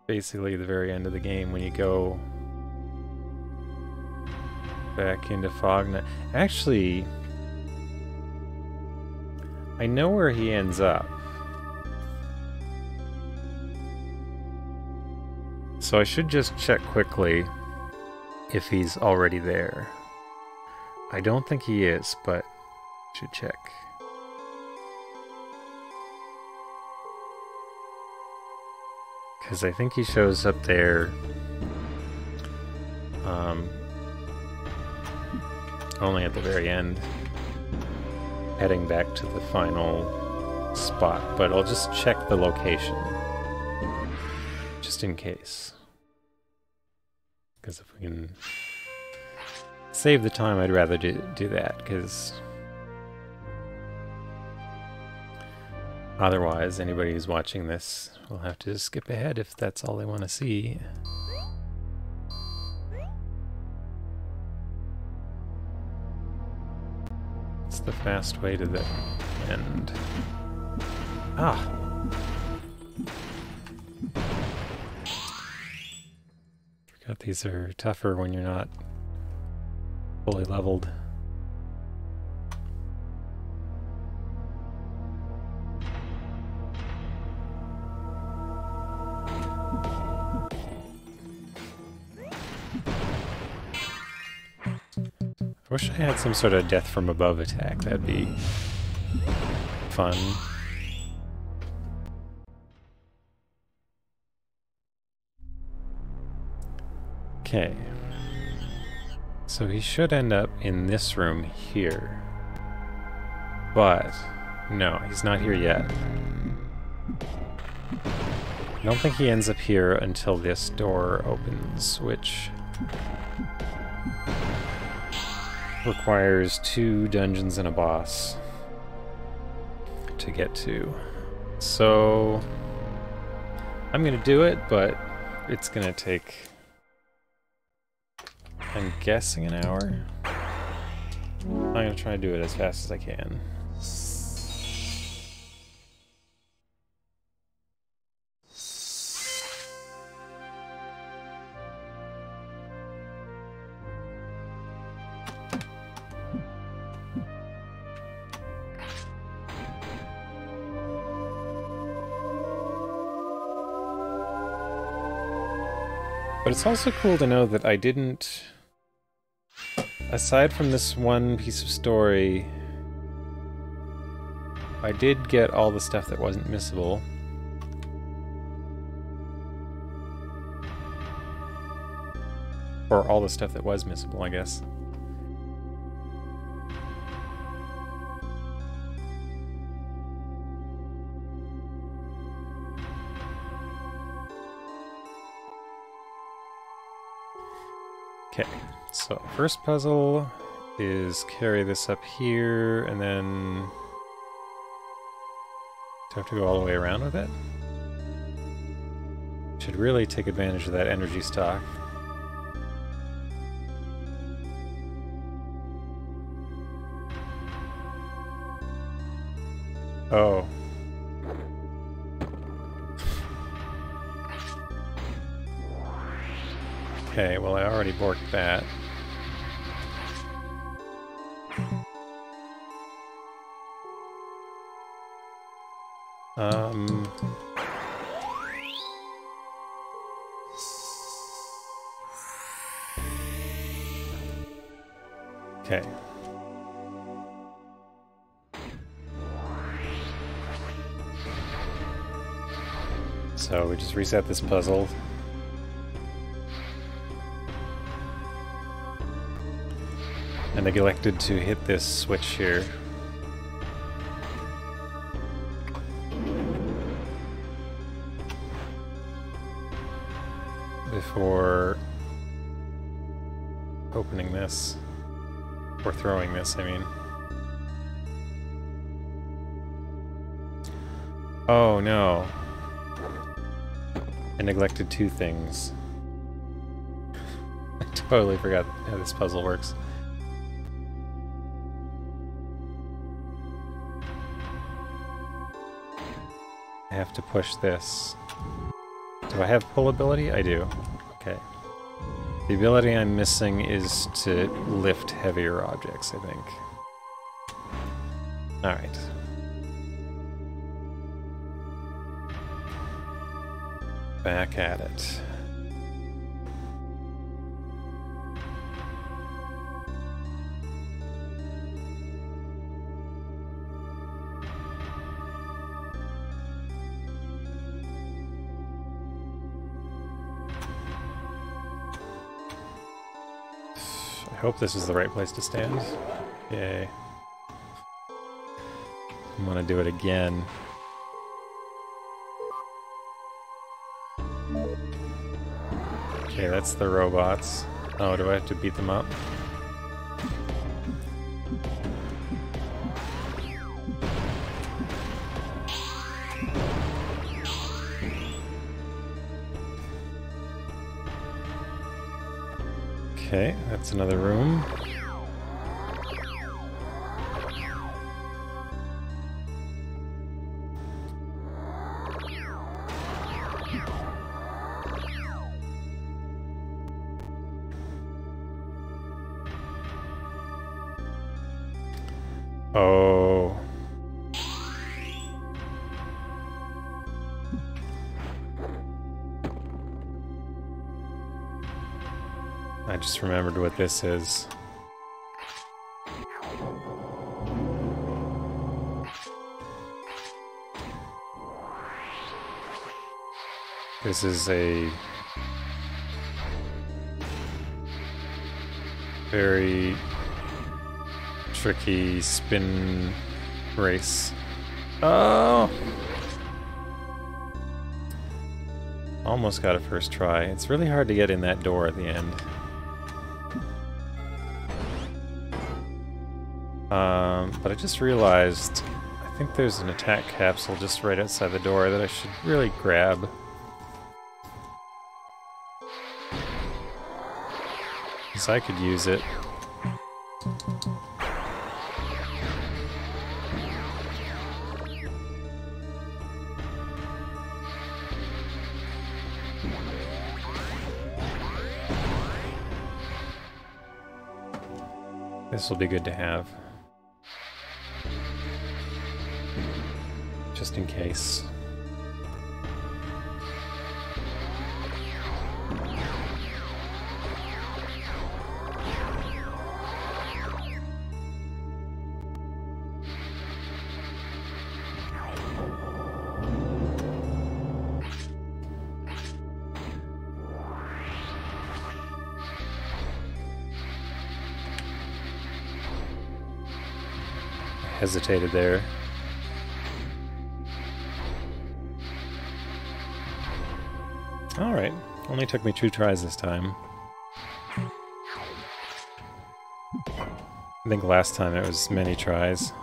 basically the very end of the game when you go back into Fog Night. Actually, I know where he ends up. So I should just check quickly if he's already there. I don't think he is, but should check. Because I think he shows up there only at the very end, heading back to the final spot. But I'll just check the location, just in case. Because if we can save the time, I'd rather do that, because otherwise anybody who's watching this will have to skip ahead if that's all they want to see. It's the fast way to the end. Ah! Forgot these are tougher when you're not fully leveled. I wish I had some sort of death from above attack. That'd be fun. Okay. So he should end up in this room here. But no, he's not here yet. I don't think he ends up here until this door opens, which requires 2 dungeons and a boss to get to. So I'm gonna do it, but it's gonna take, I'm guessing, an hour. I'm gonna try to do it as fast as I can. But it's also cool to know that I didn't, aside from this one piece of story, I did get all the stuff that wasn't missable. Or all the stuff that was missable, I guess. Okay, so first puzzle is carry this up here, and then do I have to go all the way around with it? Should really take advantage of that energy stock. Oh. Okay, well I already borked that. Okay. So we just reset this puzzle. I neglected to hit this switch here. Before opening this. Or throwing this, I mean. Oh no. I neglected two things. I totally forgot how this puzzle works. I have to push this. Do I have pull ability? I do. Okay. The ability I'm missing is to lift heavier objects, I think. Alright. Back at it. I hope this is the right place to stand. Yay. I'm gonna do it again. Okay, that's the robots. Oh, do I have to beat them up? Okay, that's another room. Oh. I just remembered what this is. This is a very tricky spin race. Oh! Almost got a first try. It's really hard to get in that door at the end. But I just realized, I think there's an attack capsule just right outside the door that I should really grab. Because I could use it. This will be good to have. Just in case. Hesitated there. Alright, only took me 2 tries this time. I think last time it was many tries.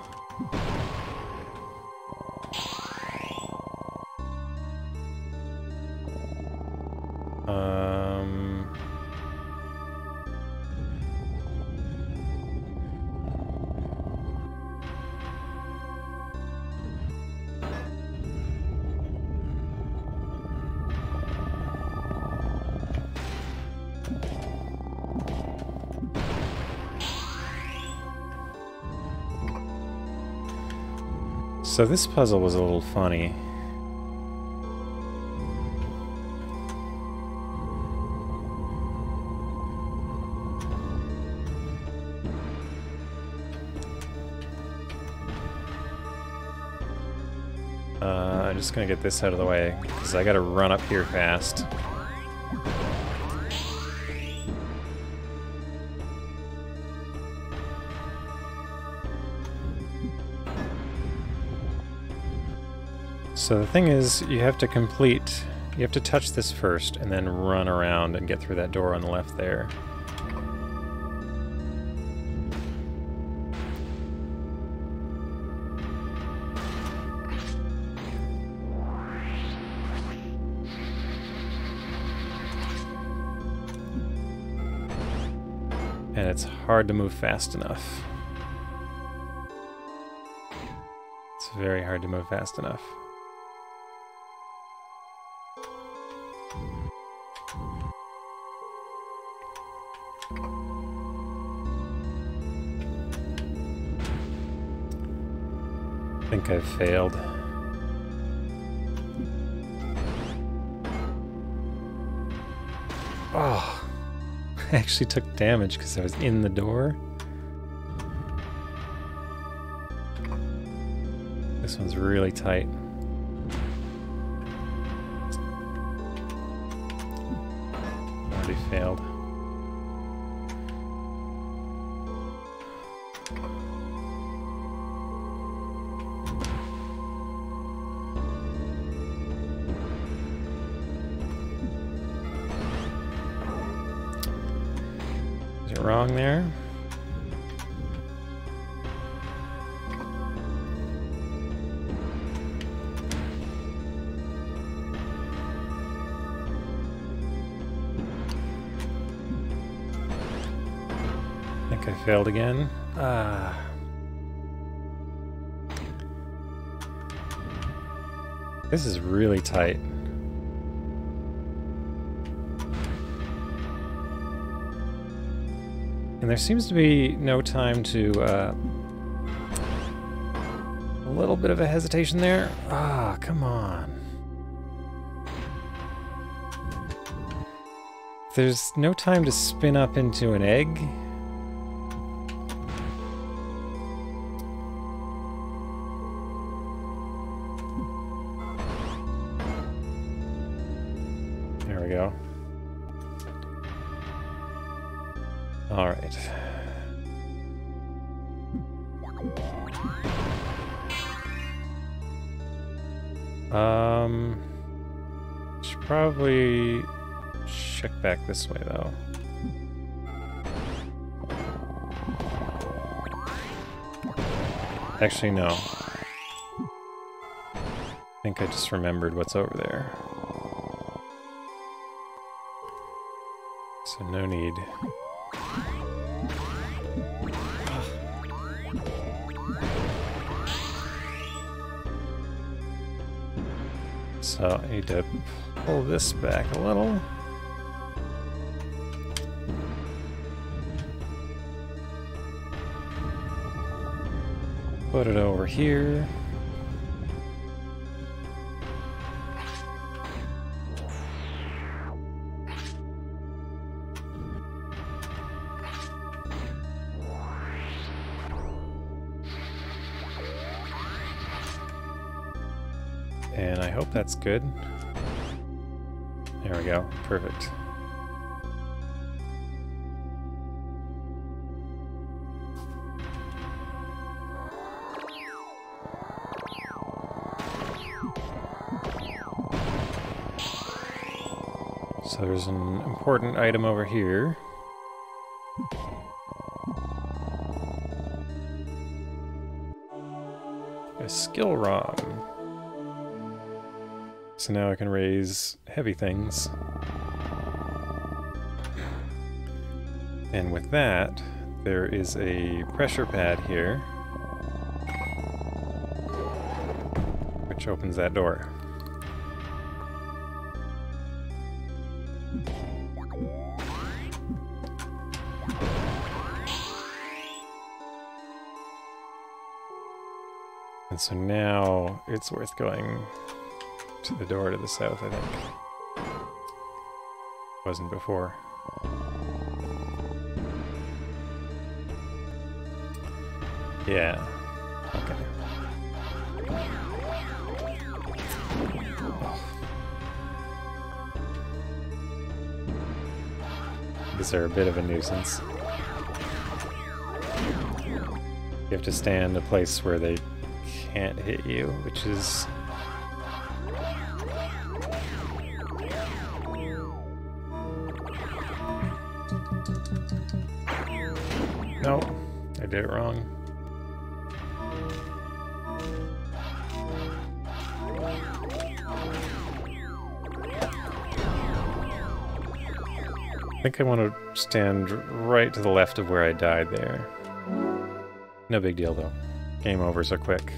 So this puzzle was a little funny. I'm just gonna get this out of the way, because I gotta run up here fast. So the thing is, you have to touch this first, and then run around and get through that door on the left there. And it's hard to move fast enough. It's very hard to move fast enough. I think I've failed. Oh, I actually took damage because I was in the door. This one's really tight. Already failed. Wrong there. I think I failed again. Ah. This is really tight. And there seems to be no time to, a little bit of a hesitation there. Ah, come on. There's no time to spin up into an egg. There we go. All right. Should probably check back this way though. Actually, no. I think I just remembered what's over there. So no need. So I need to pull this back a little. Put it over here. And I hope that's good. There we go. Perfect. So there's an important item over here. A skill ROM. So now I can raise heavy things. And with that, there is a pressure pad here, which opens that door. And so now it's worth going to the door to the south, I think. Wasn't before. Yeah. Okay. These are a bit of a nuisance. You have to stand a place where they can't hit you, which is... Nope, I did it wrong. I think I want to stand right to the left of where I died there. No big deal though. Game overs are quick.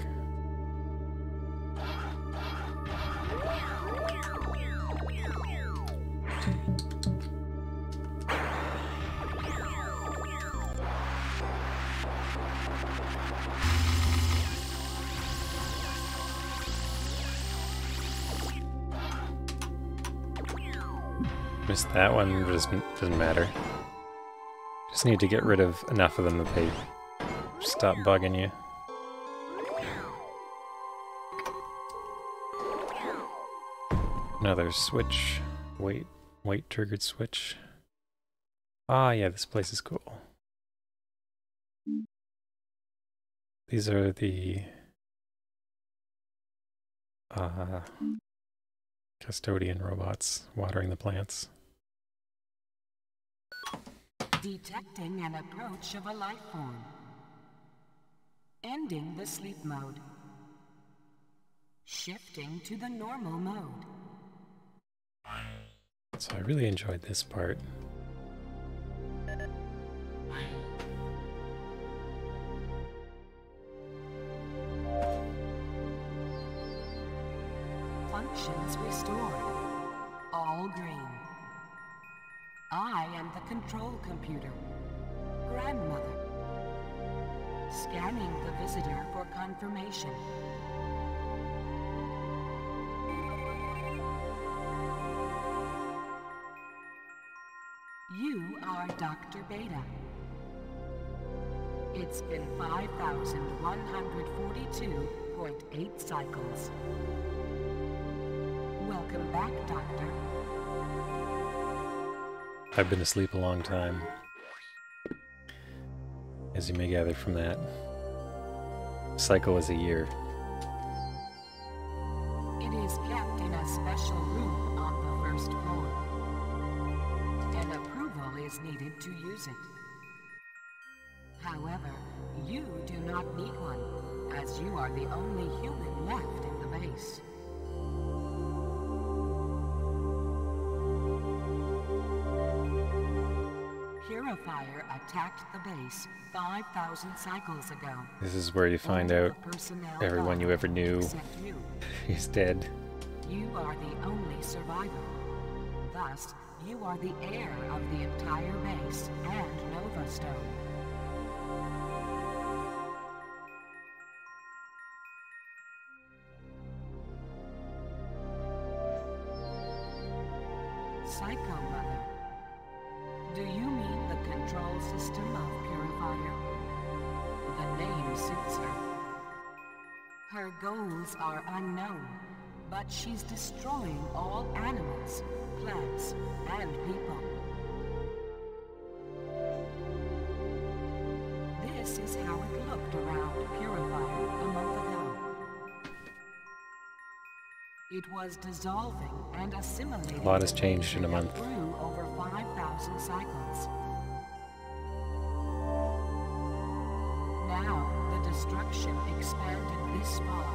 Missed that one, but it doesn't matter. Just need to get rid of enough of them that they stop bugging you. Another switch. Wait triggered switch. Ah, yeah, this place is cool. These are the custodian robots watering the plants. Detecting an approach of a life form. Ending the sleep mode. Shifting to the normal mode. So I really enjoyed this part. Functions restored. All green. I am the control computer. Grandmother. Scanning the visitor for confirmation. You are Dr. Beta. It's been 5,142.8 cycles. Welcome back, Doctor. I've been asleep a long time, as you may gather from that. Cycle is a year. It is kept in a special room on the first floor. An approval is needed to use it. However, you do not need one, as you are the only human left in the base. Purifier attacked the base 5,000 cycles ago. This is where you find out everyone you ever knew is dead. You are the only survivor. Thus, you are the heir of the entire base and Nova Stone. Psycho Mother. Do you mean the control system of Purifier? The name suits her. Her goals are unknown, but she's destroying all animals, plants, and people. This is how it looked around Purifier a month ago. It was dissolving and assimilating. A lot has changed in a month. Through over 5,000 cycles. Now, the destruction expanded this far.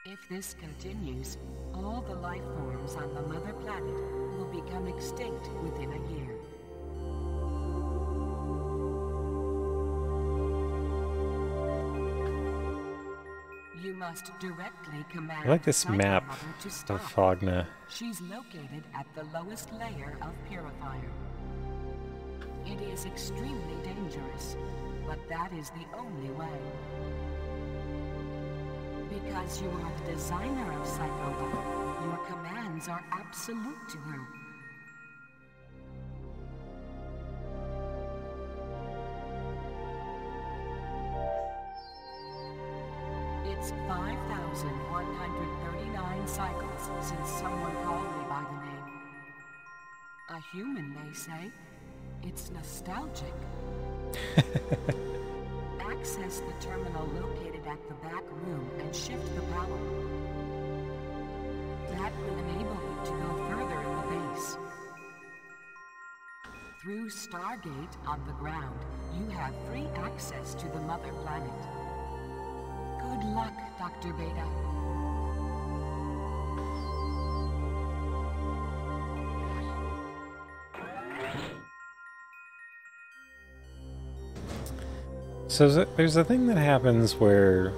If this continues, all the life forms on the mother planet will become extinct within a year. You must directly command. I like this Psycho map Mother to of stop. Fogna. She's located at the lowest layer of Purifier. It is extremely dangerous, but that is the only way. Because you are the designer of Psycho, your commands are absolute to her. It's 5,139 cycles since someone called me by the name. A human may say, it's nostalgic. Access the terminal located at the back room and shift the power. That will enable you to go further in the base. Through Stargate on the ground, you have free access to the mother planet. Good luck, Dr. Beta. So there's a thing that happens where...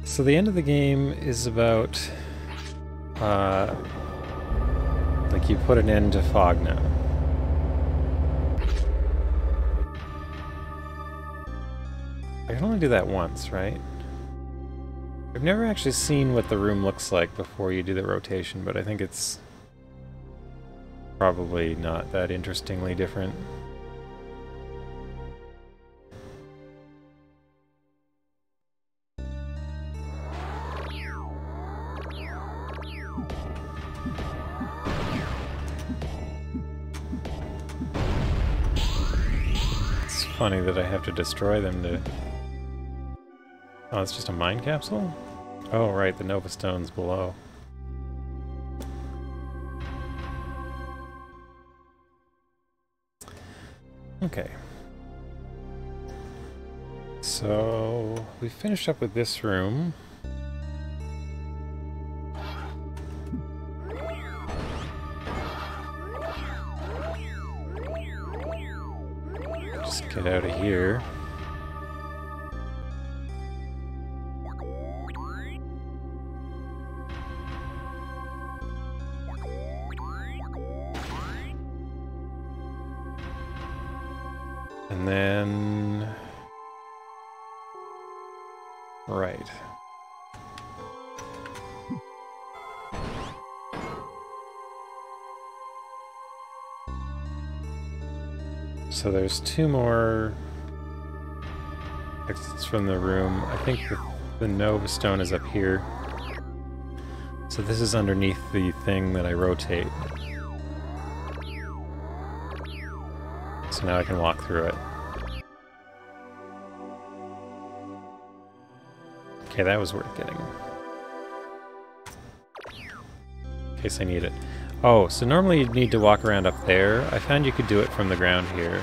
So the end of the game is about... like you put an end to fog now. I can only do that once, right? I've never actually seen what the room looks like before you do the rotation, but I think it's probably not that interestingly different. It's funny that I have to destroy them to... Oh, it's just a mine capsule? Oh, right, the Nova Stone's below. Okay. So, we finished up with this room. Just get out of here. And then... Right. So there's two more exits from the room. I think the Nova Stone is up here. So this is underneath the thing that I rotate. So now I can walk through it. Okay, that was worth getting. In case I need it. Oh, so normally you'd need to walk around up there. I found you could do it from the ground here.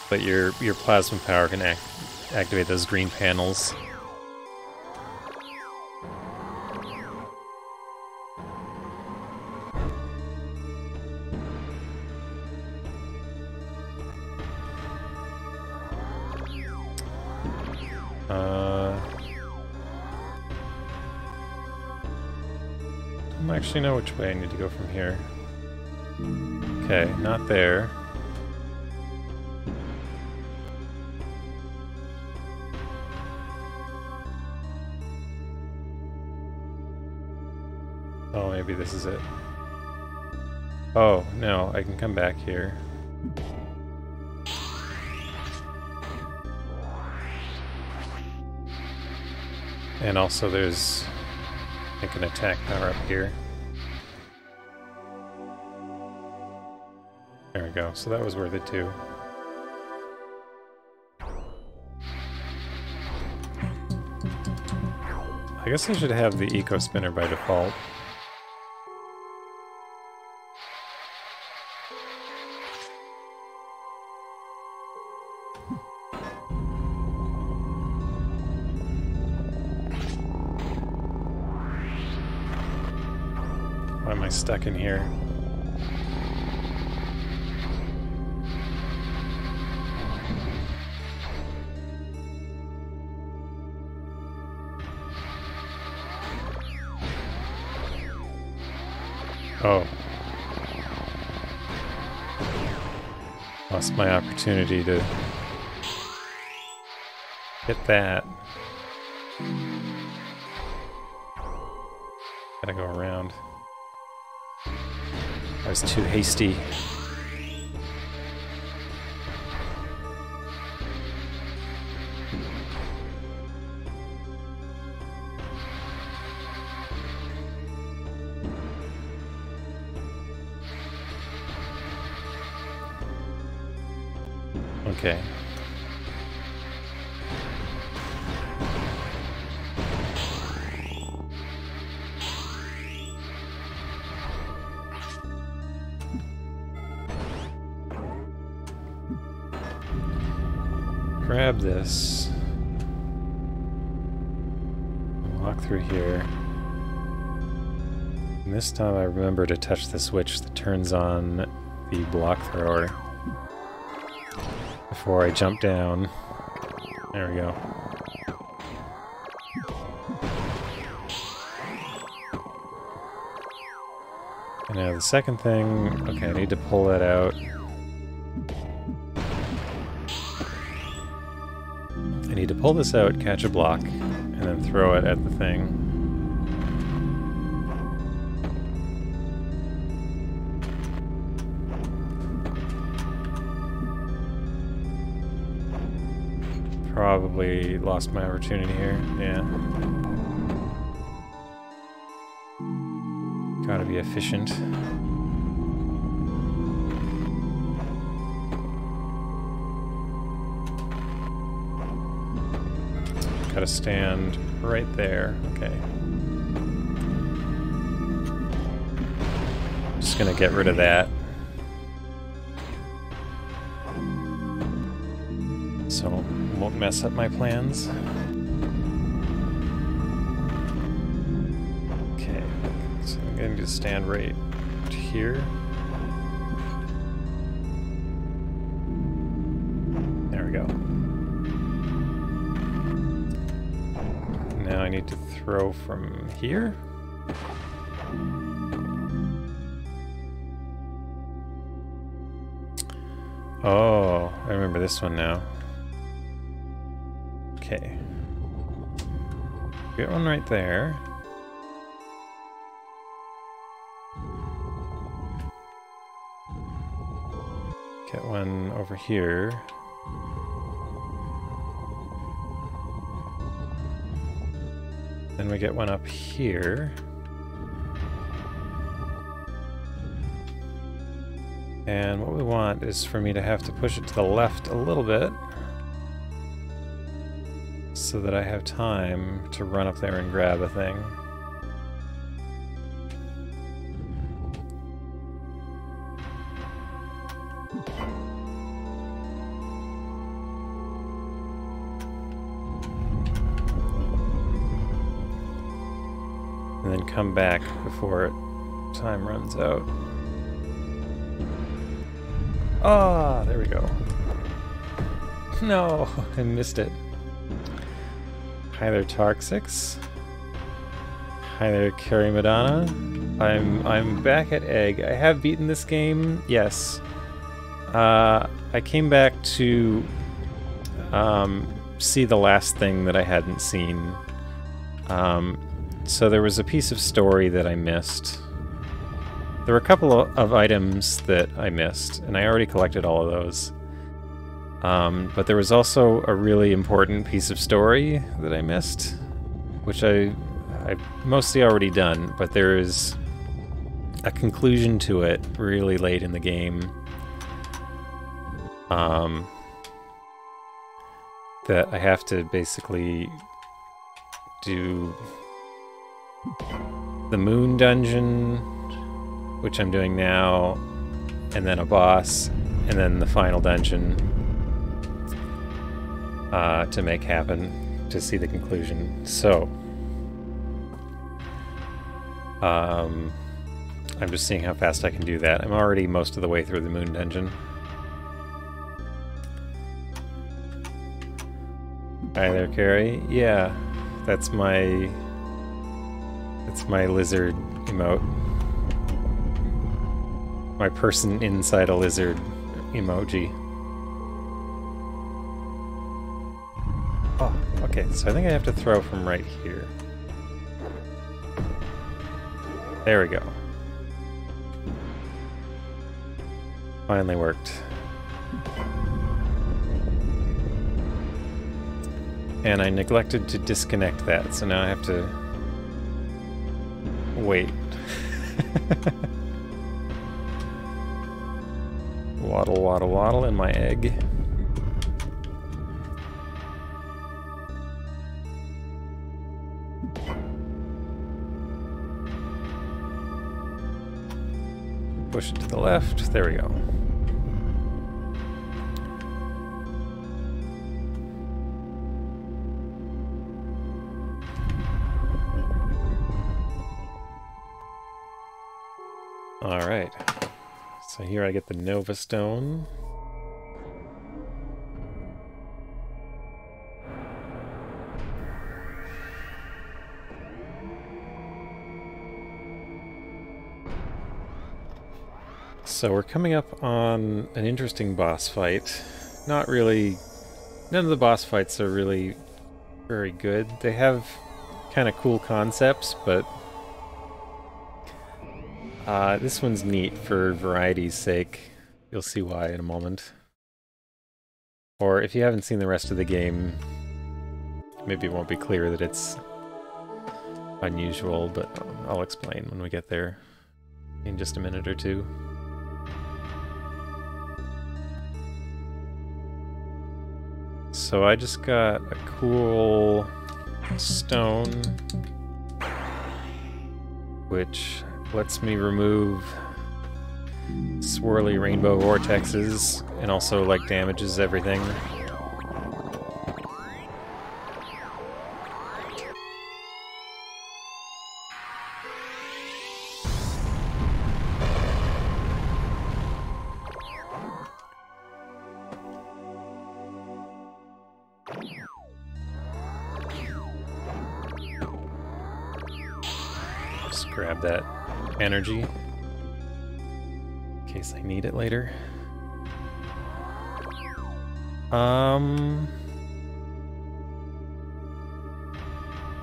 But your plasma power can activate those green panels. I don't actually know which way I need to go from here. Okay, not there. Oh, maybe this is it. Oh, no, I can come back here. And also there's, I think, an attack power up here. There we go, so that was worth it too. I guess I should have the eco spinner by default. Why am I stuck in here? Oh. Lost my opportunity to hit that. Gotta go around. I was too hasty. Okay. Grab this. Walk through here. And this time I remember to touch the switch that turns on the block thrower before I jump down. There we go. And now the second thing, okay, I need to pull that out. I need to pull this out, catch a block, and then throw it at the thing. Probably lost my opportunity here, yeah. Gotta be efficient. Gotta stand right there, okay. Just gonna get rid of that. So won't mess up my plans. Okay, so I'm going to stand right here. There we go. Now I need to throw from here. Oh, I remember this one now. Okay. Get one right there. Get one over here. Then we get one up here. And what we want is for me to have to push it to the left a little bit, so that I have time to run up there and grab a thing. And then come back before time runs out. Ah, there we go. No, I missed it. Hi there, Tark6. Hi there, Carrie Madonna. I'm back at E.G.G. I have beaten this game, yes. I came back to see the last thing that I hadn't seen. So there was a piece of story that I missed. There were a couple of items that I missed, and I already collected all of those. But there was also a really important piece of story that I missed, which I've mostly already done, but there is a conclusion to it really late in the game that I have to basically do the moon dungeon, which I'm doing now, and then a boss, and then the final dungeon to make happen, to see the conclusion. So, I'm just seeing how fast I can do that. I'm already most of the way through the moon dungeon. Hi there, Carrie. Yeah, that's my lizard emote. My person inside a lizard emoji. Okay, so I think I have to throw from right here. There we go. Finally worked. And I neglected to disconnect that, so now I have to wait. Waddle, waddle, waddle in my egg. Push it to the left. There we go. Alright. So here I get the Nova Stone. So we're coming up on an interesting boss fight. Not really... None of the boss fights are really very good. They have kind of cool concepts, but... this one's neat for variety's sake. You'll see why in a moment. Or if you haven't seen the rest of the game, maybe it won't be clear that it's unusual, but I'll explain when we get there in just a minute or two. So I just got a cool stone, which lets me remove swirly rainbow vortexes and also like damages everything. Just grab that energy in case I need it later.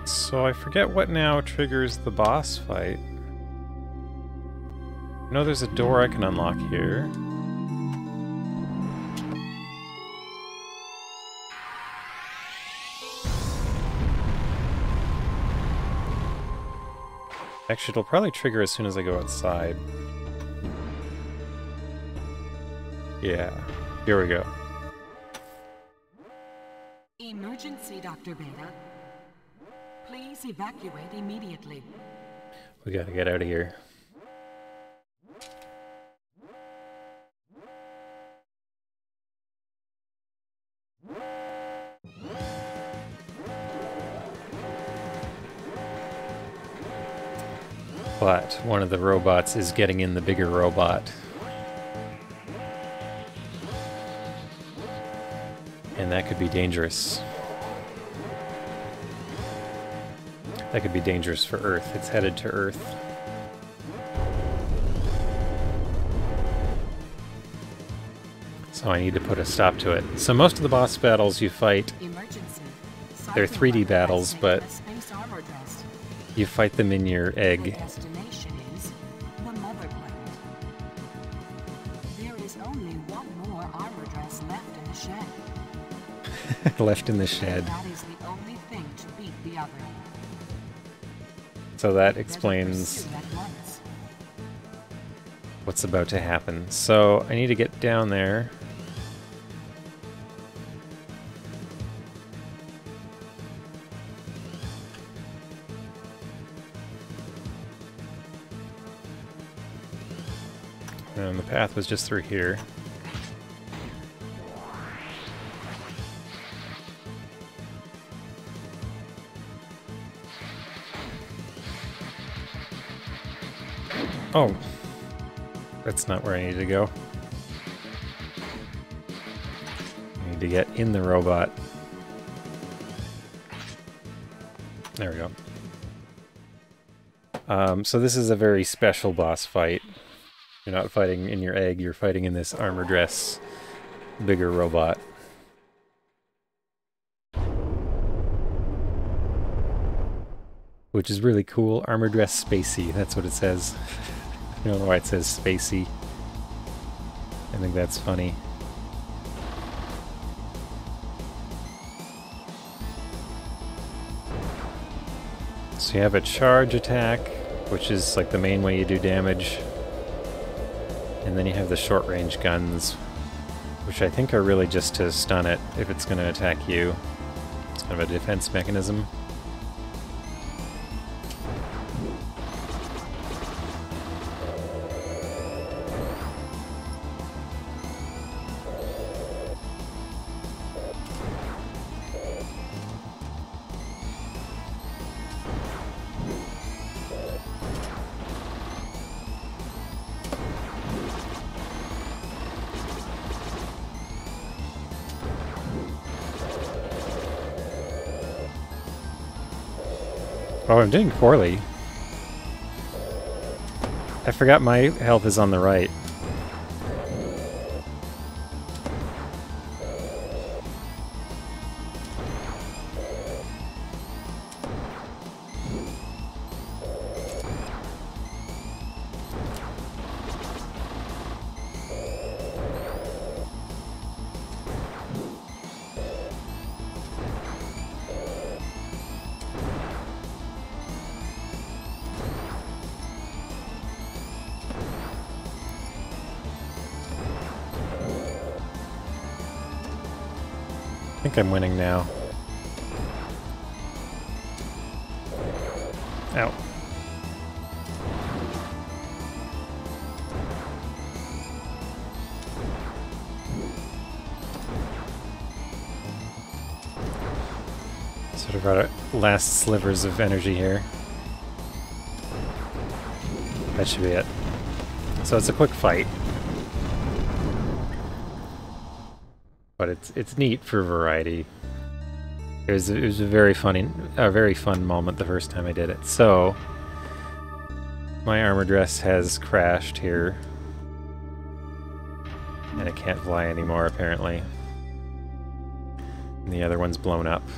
So I forget what now triggers the boss fight. I know there's a door I can unlock here. Actually, it'll probably trigger as soon as I go outside. Yeah, here we go. Emergency, Dr. Beta. Please evacuate immediately. We gotta get out of here. But one of the robots is getting in the bigger robot. And that could be dangerous. That could be dangerous for Earth. It's headed to Earth. So I need to put a stop to it. So most of the boss battles you fight, they're 3D battles, but you fight them in your egg. The destination is the mother planet. There is only one more armor dress left in the shed. Left in the shed. That is the only thing to beat the other. So that explains what's about to happen. So I need to get down there. And the path was just through here. Oh, that's not where I need to go. I need to get in the robot. There we go. So this is a very special boss fight. You're not fighting in your egg, you're fighting in this armor dress, bigger robot. which is really cool. Armor dress spacey, that's what it says. I don't know why it says spacey. I think that's funny. So you have a charge attack, which is like the main way you do damage. And then you have the short range guns, which I think are really just to stun it if it's going to attack you. It's kind of a defense mechanism. Oh, I'm doing poorly. I forgot my health is on the right. I think I'm winning now. Ow. Sort of our last slivers of energy here. That should be it. So it's a quick fight. But it's neat for variety. It was a very fun moment the first time I did it. So my armor dress has crashed here, and it can't fly anymore apparently. And the other one's blown up,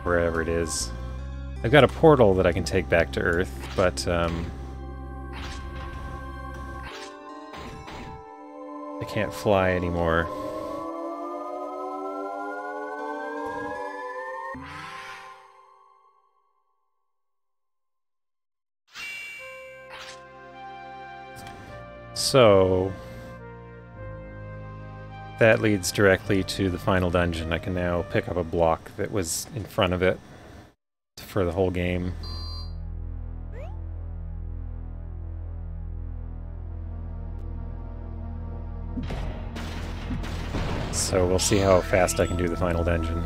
wherever it is. I've got a portal that I can take back to Earth, but I can't fly anymore. So that leads directly to the final dungeon. I can now pick up a block that was in front of it for the whole game. So we'll see how fast I can do the final dungeon.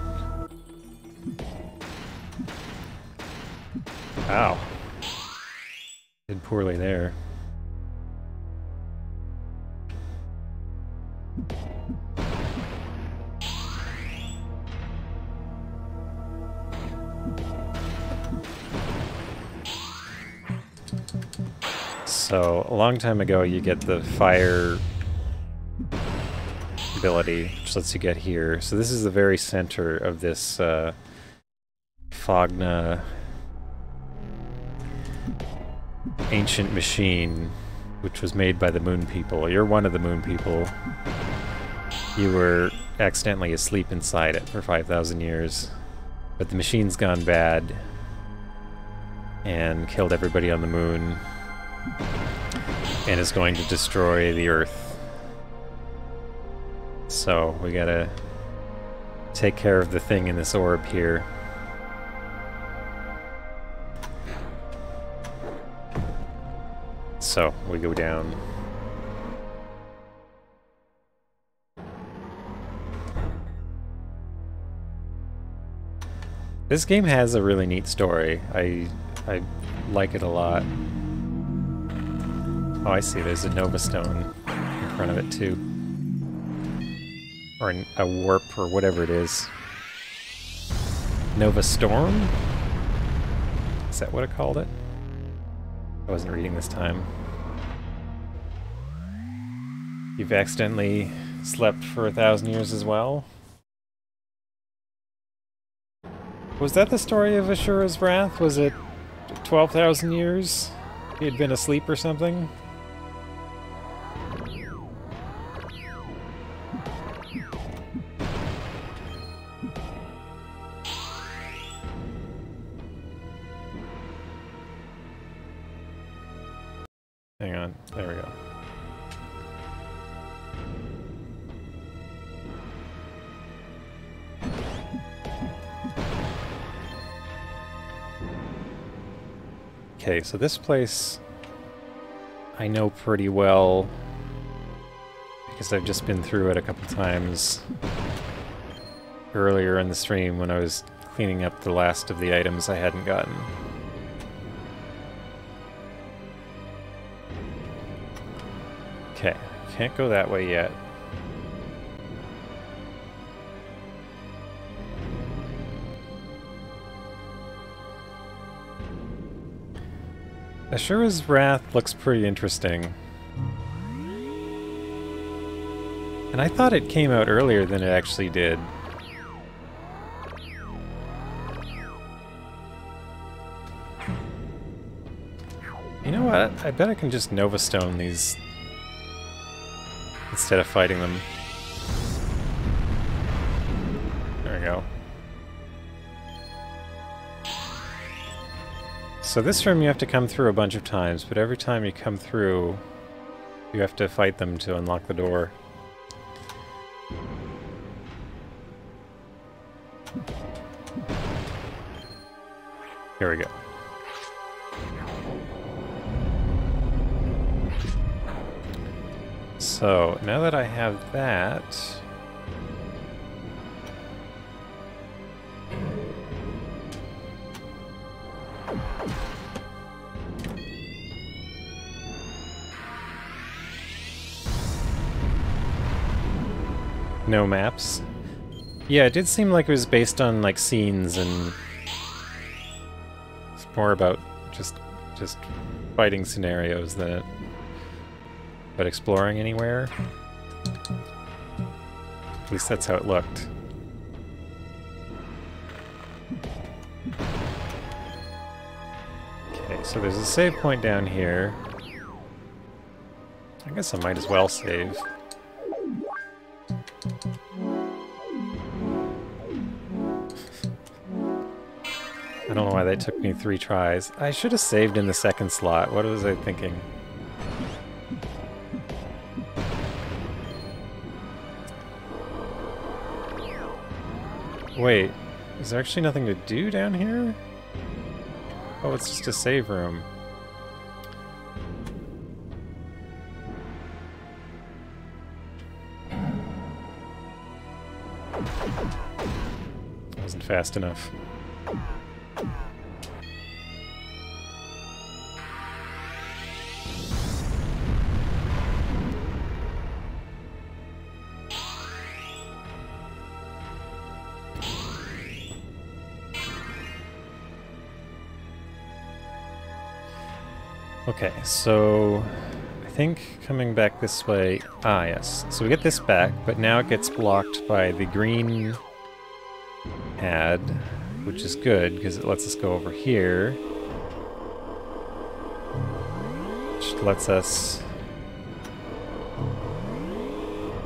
Ow. Did poorly there. So, a long time ago you get the fire ability, which lets you get here. So this is the very center of this Fogna ancient machine, which was made by the Moon People. You're one of the Moon People. You were accidentally asleep inside it for 5,000 years. But the machine's gone bad and killed everybody on the moon and is going to destroy the Earth. So we gotta take care of the thing in this orb here. So we go down. This game has a really neat story. I like it a lot. Oh, I see. There's a Nova Stone in front of it too, or a warp, or whatever it is. Nova Storm? Is that what it called it? I wasn't reading this time. You've accidentally slept for 1,000 years as well? Was that the story of Ashura's Wrath? Was it 12,000 years? He had been asleep or something? Hang on, there we go. Okay, so this place I know pretty well because I've just been through it a couple times earlier in the stream when I was cleaning up the last of the items I hadn't gotten. Okay, can't go that way yet. Ashura's Wrath looks pretty interesting. And I thought it came out earlier than it actually did. You know what? I bet I can just Nova Stone these instead of fighting them. There we go. So this room you have to come through a bunch of times, but every time you come through, you have to fight them to unlock the door. Here we go. So, now that I have that... No maps. Yeah, it did seem like it was based on like scenes and it's more about just fighting scenarios than it but exploring anywhere. At least that's how it looked. Okay, so there's a save point down here. I guess I might as well save. I don't know why that took me 3 tries. I should have saved in the second slot. What was I thinking? Wait, is there actually nothing to do down here? Oh, it's just a save room. Wasn't fast enough. Okay, so I think coming back this way... Ah, yes. So we get this back, but now it gets blocked by the green pad, which is good, because it lets us go over here. Which lets us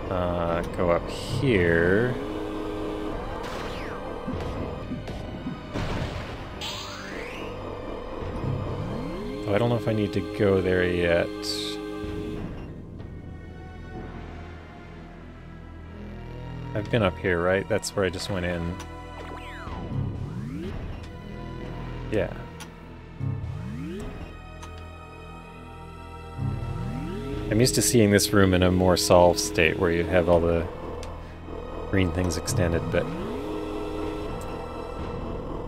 go up here. I don't know if I need to go there yet. I've been up here, right? That's where I just went in. Yeah. I'm used to seeing this room in a more solved state where you have all the green things extended, but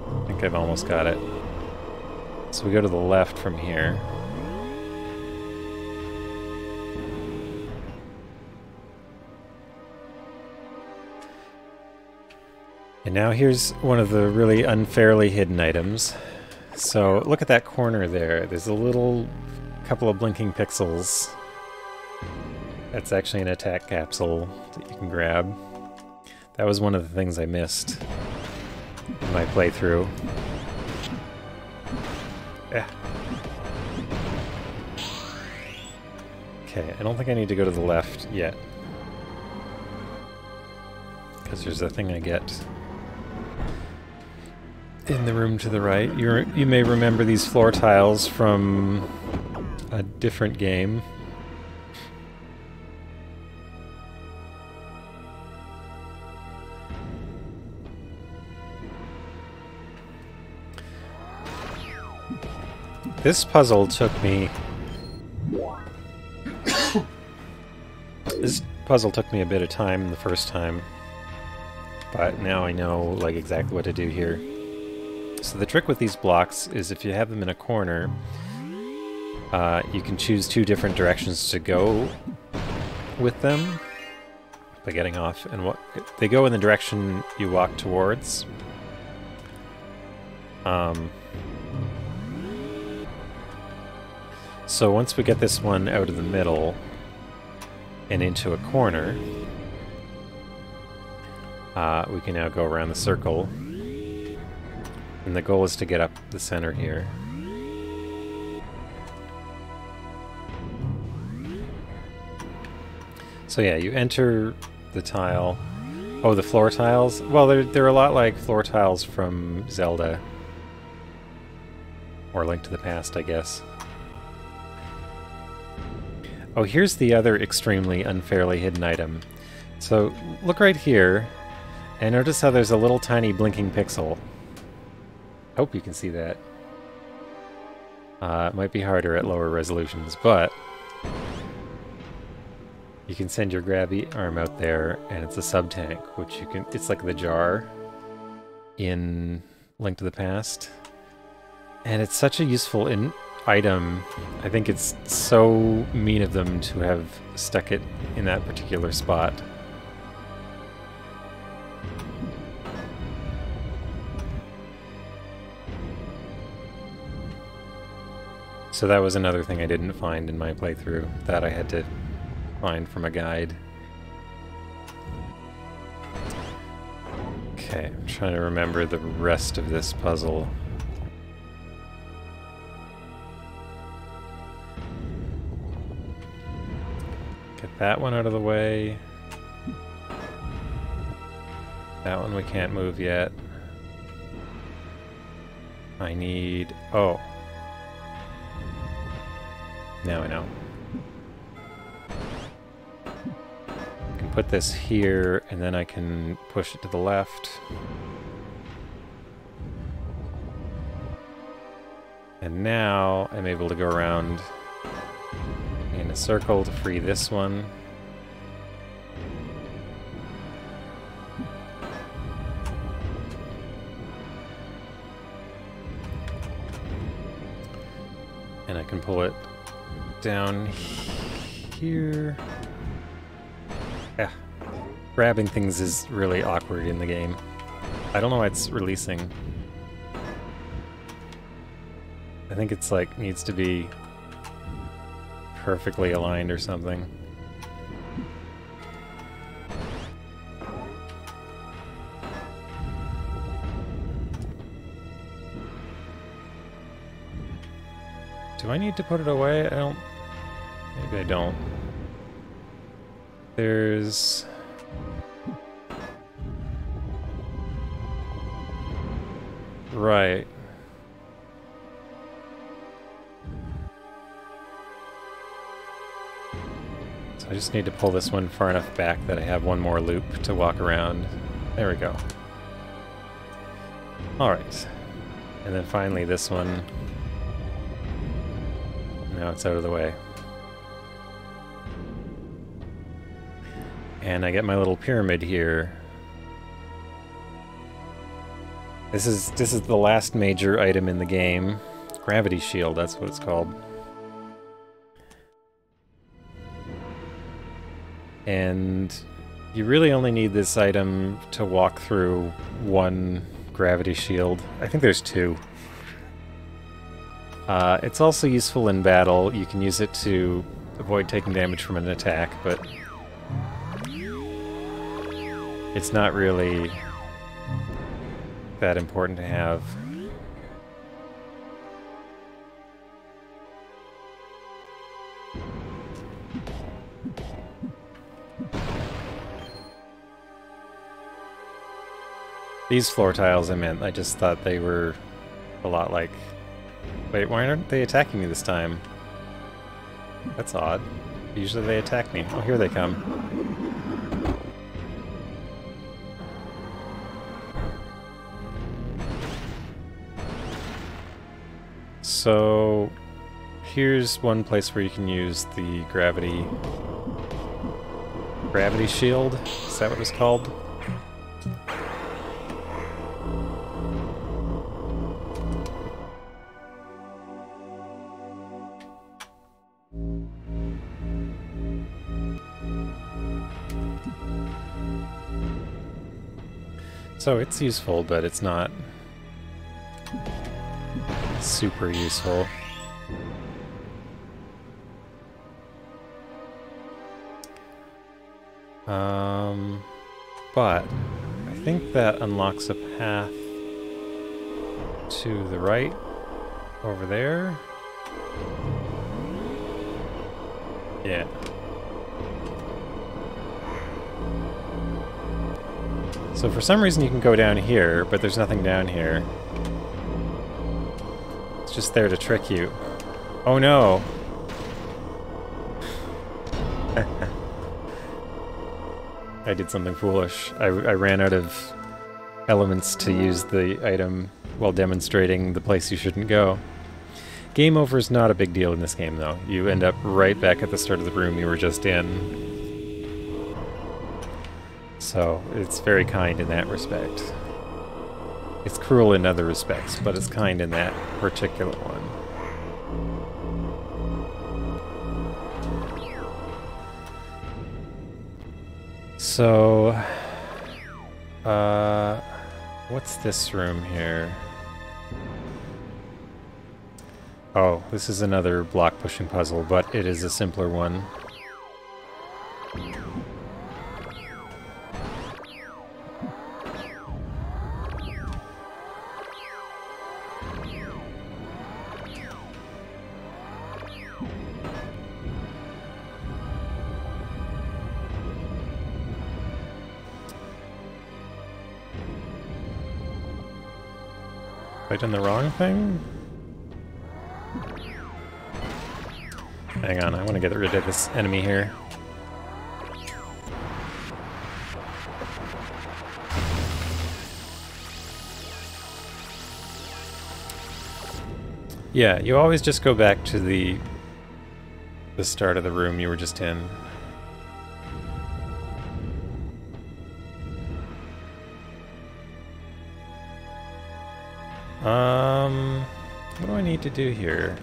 I think I've almost got it. So we go to the left from here. And now here's one of the really unfairly hidden items. So look at that corner there. There's a little couple of blinking pixels. That's actually an attack capsule that you can grab. That was one of the things I missed. in my playthrough. Yeah. Okay, I don't think I need to go to the left yet. Because there's a thing I get in the room to the right. You may remember these floor tiles from a different game. This puzzle took me... This puzzle took me a bit of time the first time, but now I know like exactly what to do here. So the trick with these blocks is if you have them in a corner, you can choose two different directions to go with them by getting off, and they go in the direction you walk towards. So once we get this one out of the middle and into a corner, we can now go around the circle. And the goal is to get up the center here. So yeah, you enter the tile. Oh, the floor tiles? Well, they're a lot like floor tiles from Zelda. Or Link to the Past, I guess. Oh, here's the other extremely unfairly hidden item. So, look right here, and notice how there's a little tiny blinking pixel. Hope you can see that. It might be harder at lower resolutions, but you can send your grabby arm out there, and it's a subtank, which you can... It's like the jar in Link to the Past. And it's such a useful item. I think it's so mean of them to have stuck it in that particular spot. So that was another thing I didn't find in my playthrough, that I had to find from a guide. Okay, I'm trying to remember the rest of this puzzle. Get that one out of the way. That one we can't move yet. I need... Oh. Now I know. I can put this here, and then I can push it to the left. And now I'm able to go around in a circle to free this one. And I can pull it down here. Yeah. Grabbing things is really awkward in the game. I don't know why it's releasing. I think it's like needs to be perfectly aligned or something. Do I need to put it away? I don't... Maybe I don't. There's... Right. So I just need to pull this one far enough back that I have one more loop to walk around. There we go. Alright. And then finally this one. Now it's out of the way. And I get my little pyramid here. This is the last major item in the game. Gravity shield, that's what it's called. And you really only need this item to walk through one gravity shield. I think there's two. It's also useful in battle. You can use it to avoid taking damage from an attack, but it's not really that important to have. These floor tiles I meant, I just thought they were a lot like... Wait, why aren't they attacking me this time? That's odd. Usually they attack me. Oh, here they come. So... here's one place where you can use the gravity shield. Is that what it's called? So it's useful, but it's not super useful. But I think that unlocks a path to the right over there. Yeah. So for some reason you can go down here, but there's nothing down here. It's just there to trick you. Oh no! I did something foolish. I ran out of elements to use the item while demonstrating the place you shouldn't go. Game over is not a big deal in this game, though. You end up right back at the start of the room you were just in. So, it's very kind in that respect. It's cruel in other respects, but it's kind in that particular one. So, what's this room here? Oh, this is another block pushing puzzle, but it is a simpler one. Have I done the wrong thing? Hang on, I want to get rid of this enemy here. Yeah, you always just go back to the start of the room you were just in. What do I need to do here?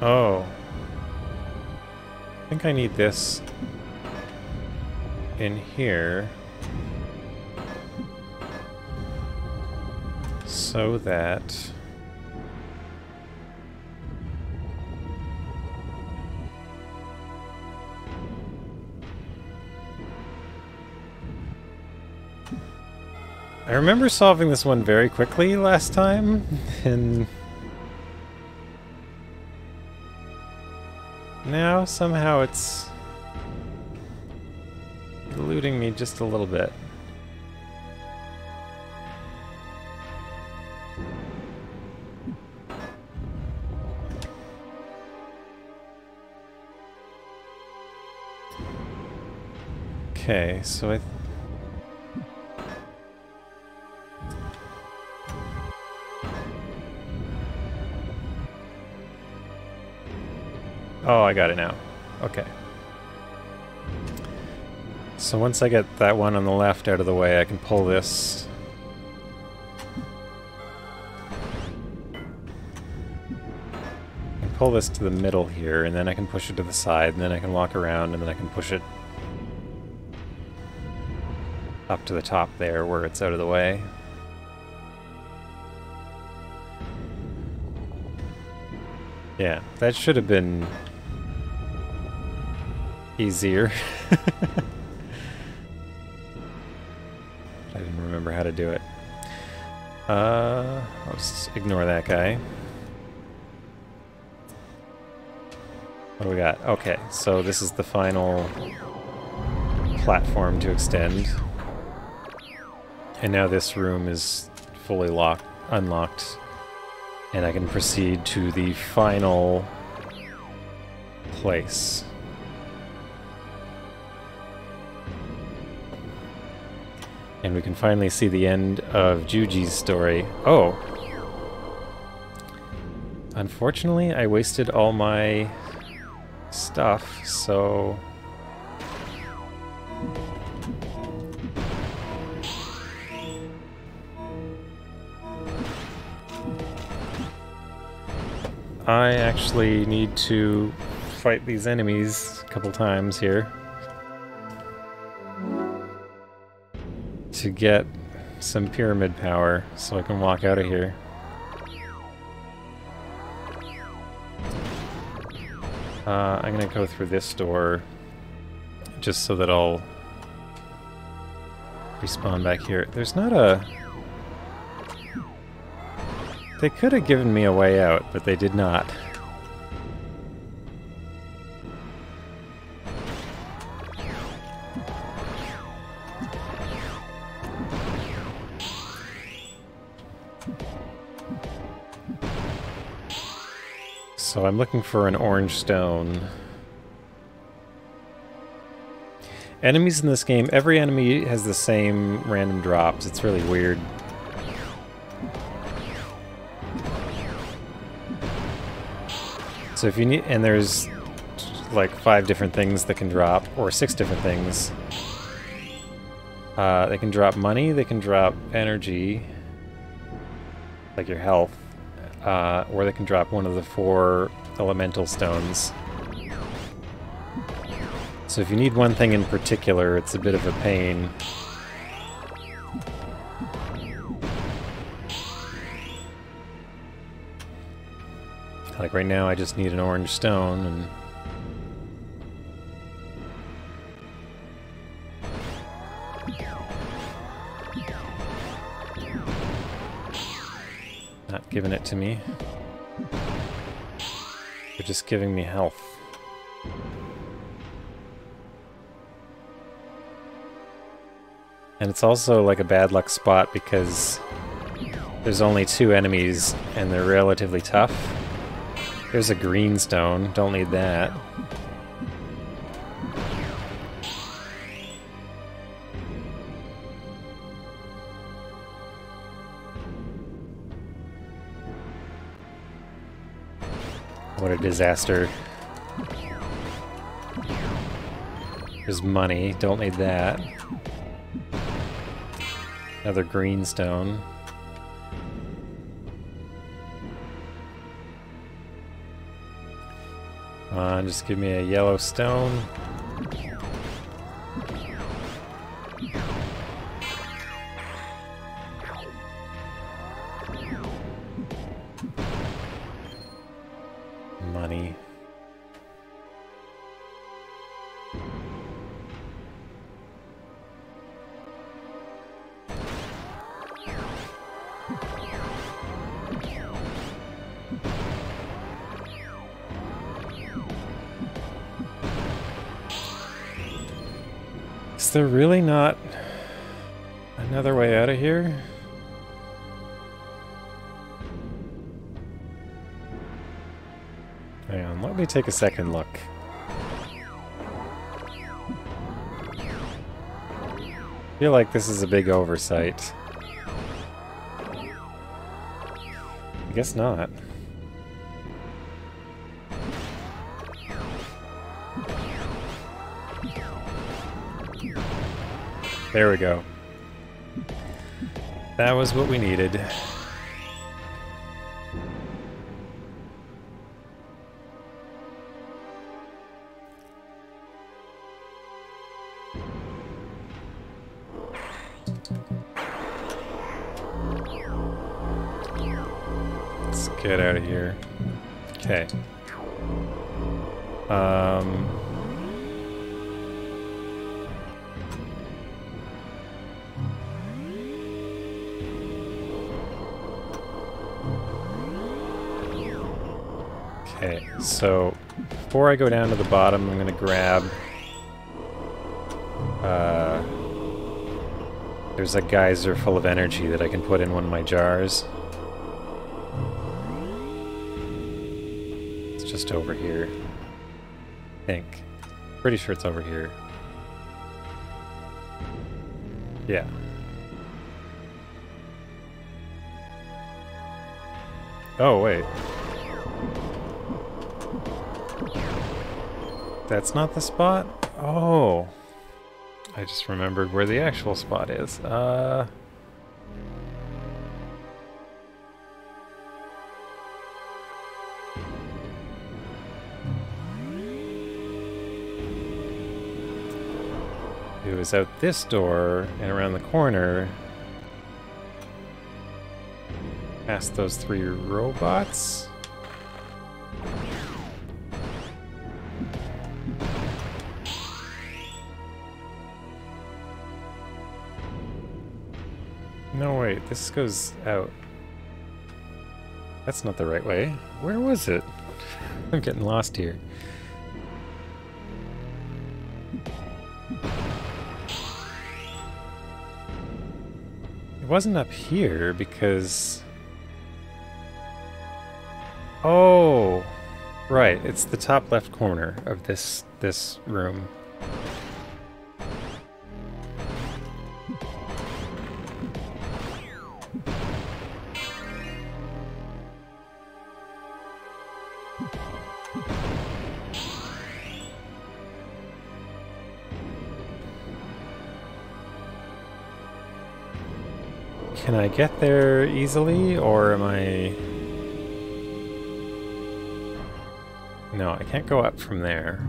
Oh. I think I need this in here. So that... I remember solving this one very quickly last time, and now somehow it's eluding me just a little bit. Okay, so oh, I got it now. Okay. So once I get that one on the left out of the way, I can pull this. I can pull this to the middle here, and then I can push it to the side, and then I can walk around, and then I can push it up to the top there where it's out of the way. Yeah, that should have been easier. I didn't remember how to do it. I'll just ignore that guy. What do we got? Okay, so this is the final platform to extend. And now this room is fully unlocked. And I can proceed to the final place. And we can finally see the end of Juji's story. Oh! Unfortunately, I wasted all my stuff, so... I actually need to fight these enemies a couple times here to get some pyramid power so I can walk out of here. I'm gonna go through this door just so that I'll respawn back here. There's not a... They could have given me a way out, but they did not. So I'm looking for an orange stone. Enemies in this game, every enemy has the same random drops. It's really weird. So if you need, and there's like 5 different things that can drop, or 6 different things. They can drop money, they can drop energy, like your health, or they can drop one of the 4 elemental stones. So if you need one thing in particular, it's a bit of a pain. Like right now, I just need an orange stone, and... not giving it to me. They're just giving me health. And it's also like a bad luck spot because there's only 2 enemies and they're relatively tough. There's a green stone, don't need that. What a disaster. There's money, don't need that. Another green stone. Come on, just give me a yellow stone. Money. Is there really not another way out of here? Hang on, let me take a second look. I feel like this is a big oversight. I guess not. There we go. That was what we needed. Get out of here. Okay. Okay, so before I go down to the bottom, I'm gonna grab... there's a geyser full of energy that I can put in one of my jars. It's just over here. I think. Pretty sure it's over here. Yeah. Oh, wait. That's not the spot? Oh. I just remembered where the actual spot is. It was out this door and around the corner. Past those 3 robots. No, wait, this goes out. That's not the right way. Where was it? I'm getting lost here. It wasn't up here because... Oh! Right, it's the top left corner of this room. Can I get there easily, or am I... No, I can't go up from there.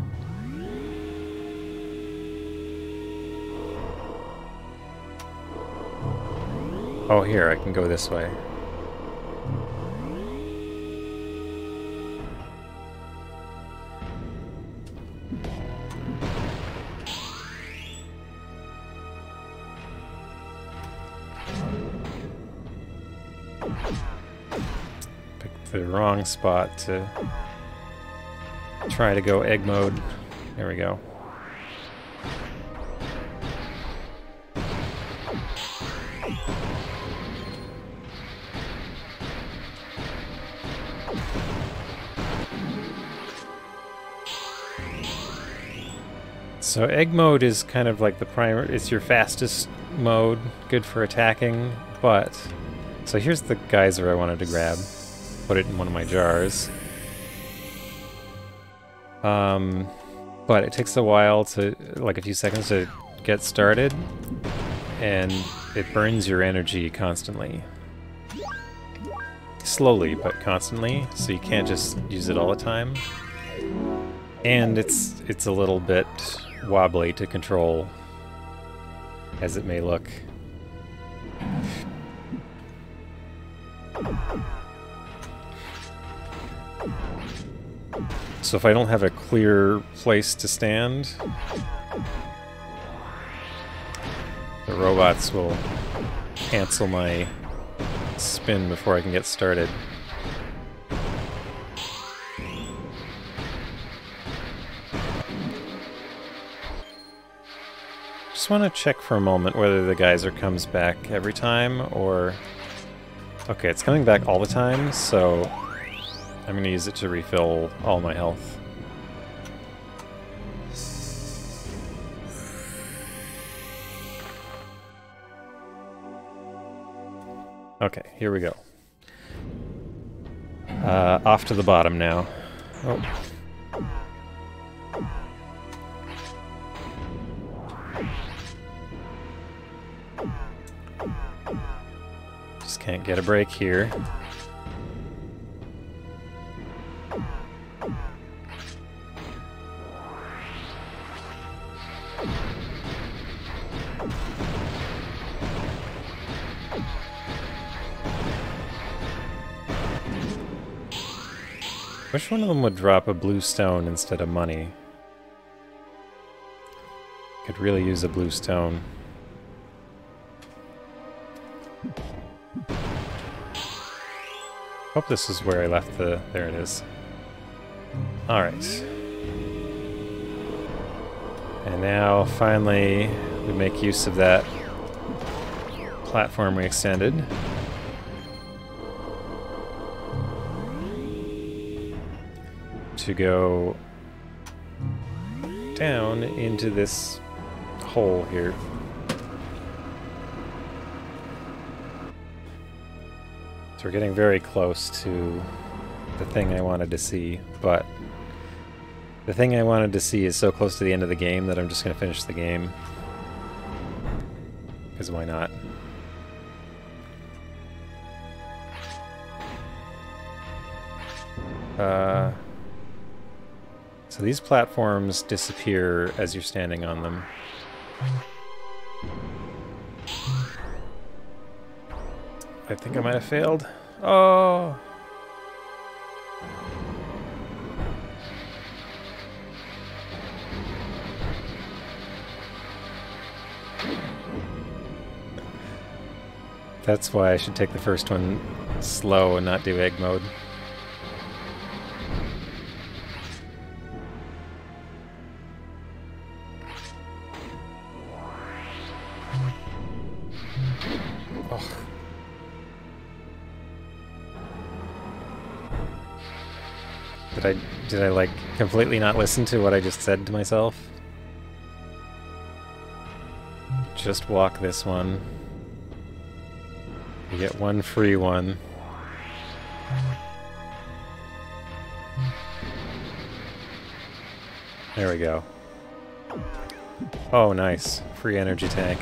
Oh, here, I can go this way. Picked the wrong spot to try to go egg mode. There we go. So egg mode is kind of like the primary, it's your fastest mode, good for attacking, but... So here's the geyser I wanted to grab, put it in one of my jars. But it takes a while to, like a few seconds to get started, and it burns your energy constantly. Slowly, but constantly, so you can't just use it all the time. And it's a little bit wobbly to control, as it may look. So if I don't have a clear place to stand, the robots will cancel my spin before I can get started. Just want to check for a moment whether the geyser comes back every time, or... Okay, it's coming back all the time, so I'm going to use it to refill all my health. Okay, here we go. Off to the bottom now. Oh. Just can't get a break here. Which one of them would drop a blue stone instead of money? Could really use a blue stone. Hope this is where I left the... There it is. Alright. And now, finally, we make use of that platform we extended. To go down into this hole here. So we're getting very close to the thing I wanted to see, but the thing I wanted to see is so close to the end of the game that I'm just going to finish the game. Because why not? So these platforms disappear as you're standing on them. I think I might have failed. Oh! That's why I should take the first one slow and not do egg mode. Did I like completely not listen to what I just said to myself? Just walk this one. You get one free one. There we go. Oh, nice. Free energy tank.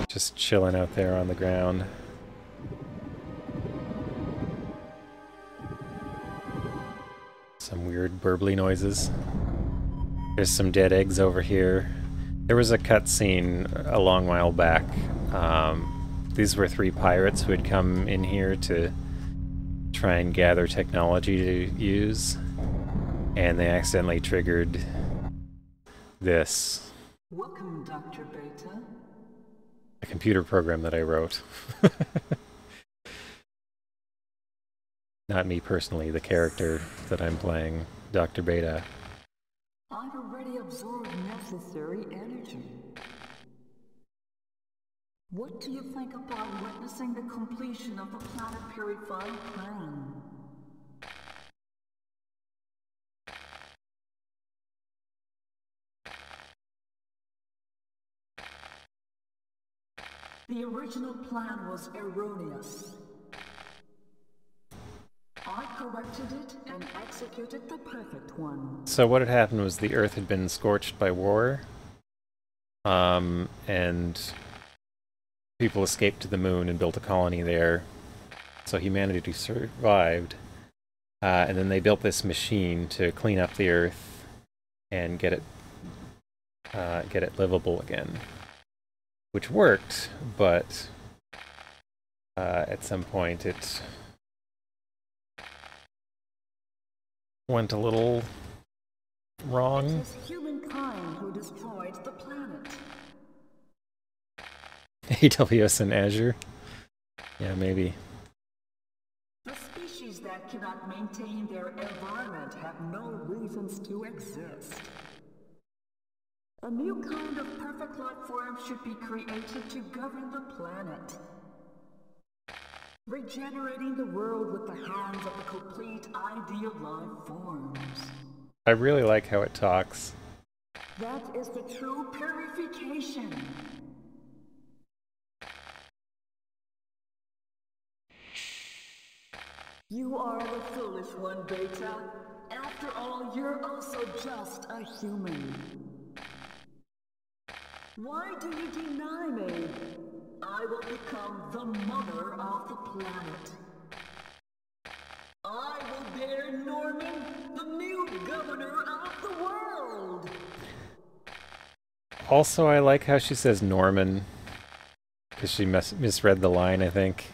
Just chilling out there on the ground. Some weird burbly noises. There's some dead eggs over here. There was a cutscene a long while back. These were 3 pirates who had come in here to try and gather technology to use, and they accidentally triggered this. Welcome, Dr. Beta. A computer program that I wrote. Not me personally, the character that I'm playing, Dr. Beta. I've already absorbed necessary energy. What do you think about witnessing the completion of the planet purifying plan? The original plan was erroneous. I corrected it and executed the perfect one. So what had happened was the Earth had been scorched by war, and people escaped to the moon and built a colony there. So humanity survived, and then they built this machine to clean up the Earth and get it livable again, which worked, but at some point it went a little wrong. It is humankind who destroyed the planet. AWS and Azure? Yeah, maybe. The species that cannot maintain their environment have no reasons to exist. A new kind of perfect life form should be created to govern the planet. Regenerating the world with the hands of the complete ideal life forms. I really like how it talks. That is the true purification. You are the foolish one, Beta. After all, you're also just a human. Why do you deny me? I will become the mother of the planet. I will bear Norman, the new governor of the world. Also, I like how she says Norman, because she misread the line, I think.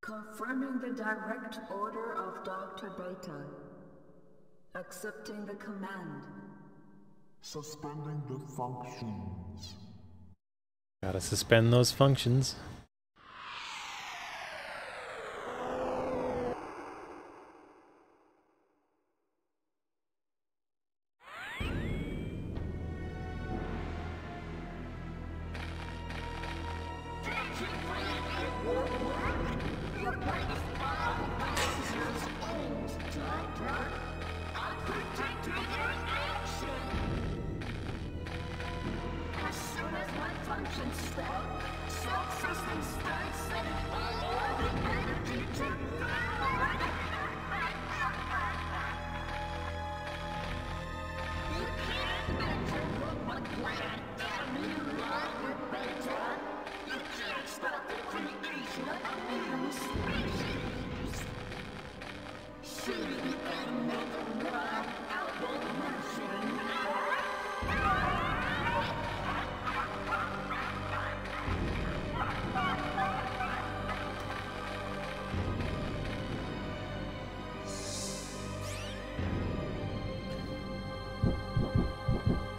Confirming the direct order of Dr. Beta. Accepting the command. Suspending the functions. Gotta suspend those functions.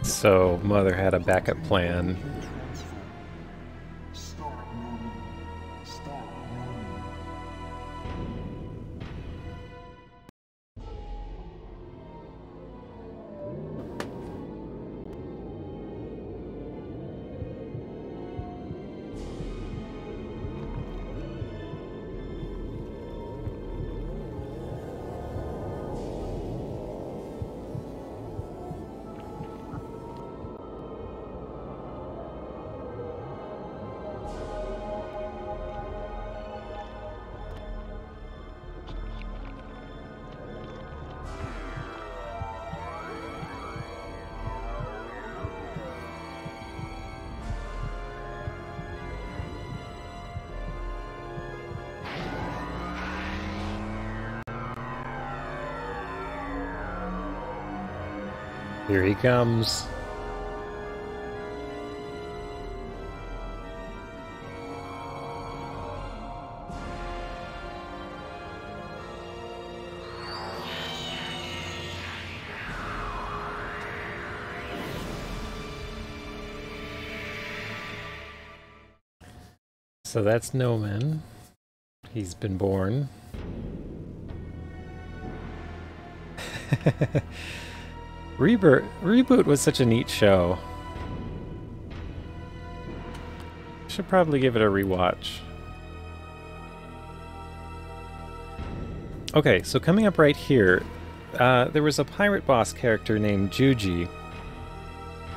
So Mother had a backup plan. Here he comes. So that's Noman. He's been born. Reboot was such a neat show. Should probably give it a rewatch. Okay, so coming up right here, there was a pirate boss character named Juji,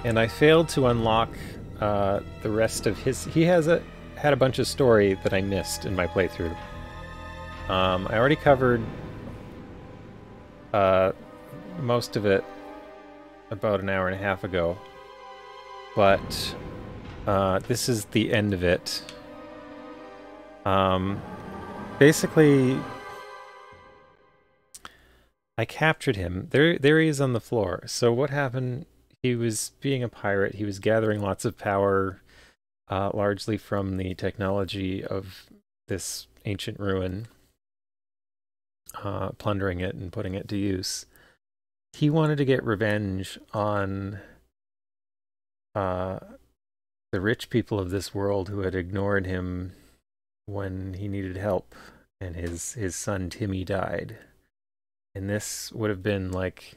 and I failed to unlock the rest of his. He had a bunch of story that I missed in my playthrough. I already covered most of it about an hour and a half ago, but this is the end of it. Basically, I captured him. There he is on the floor. So what happened? He was being a pirate. He was gathering lots of power, largely from the technology of this ancient ruin, plundering it and putting it to use. He wanted to get revenge on the rich people of this world who had ignored him when he needed help, and his son Timmy died. And this would have been like,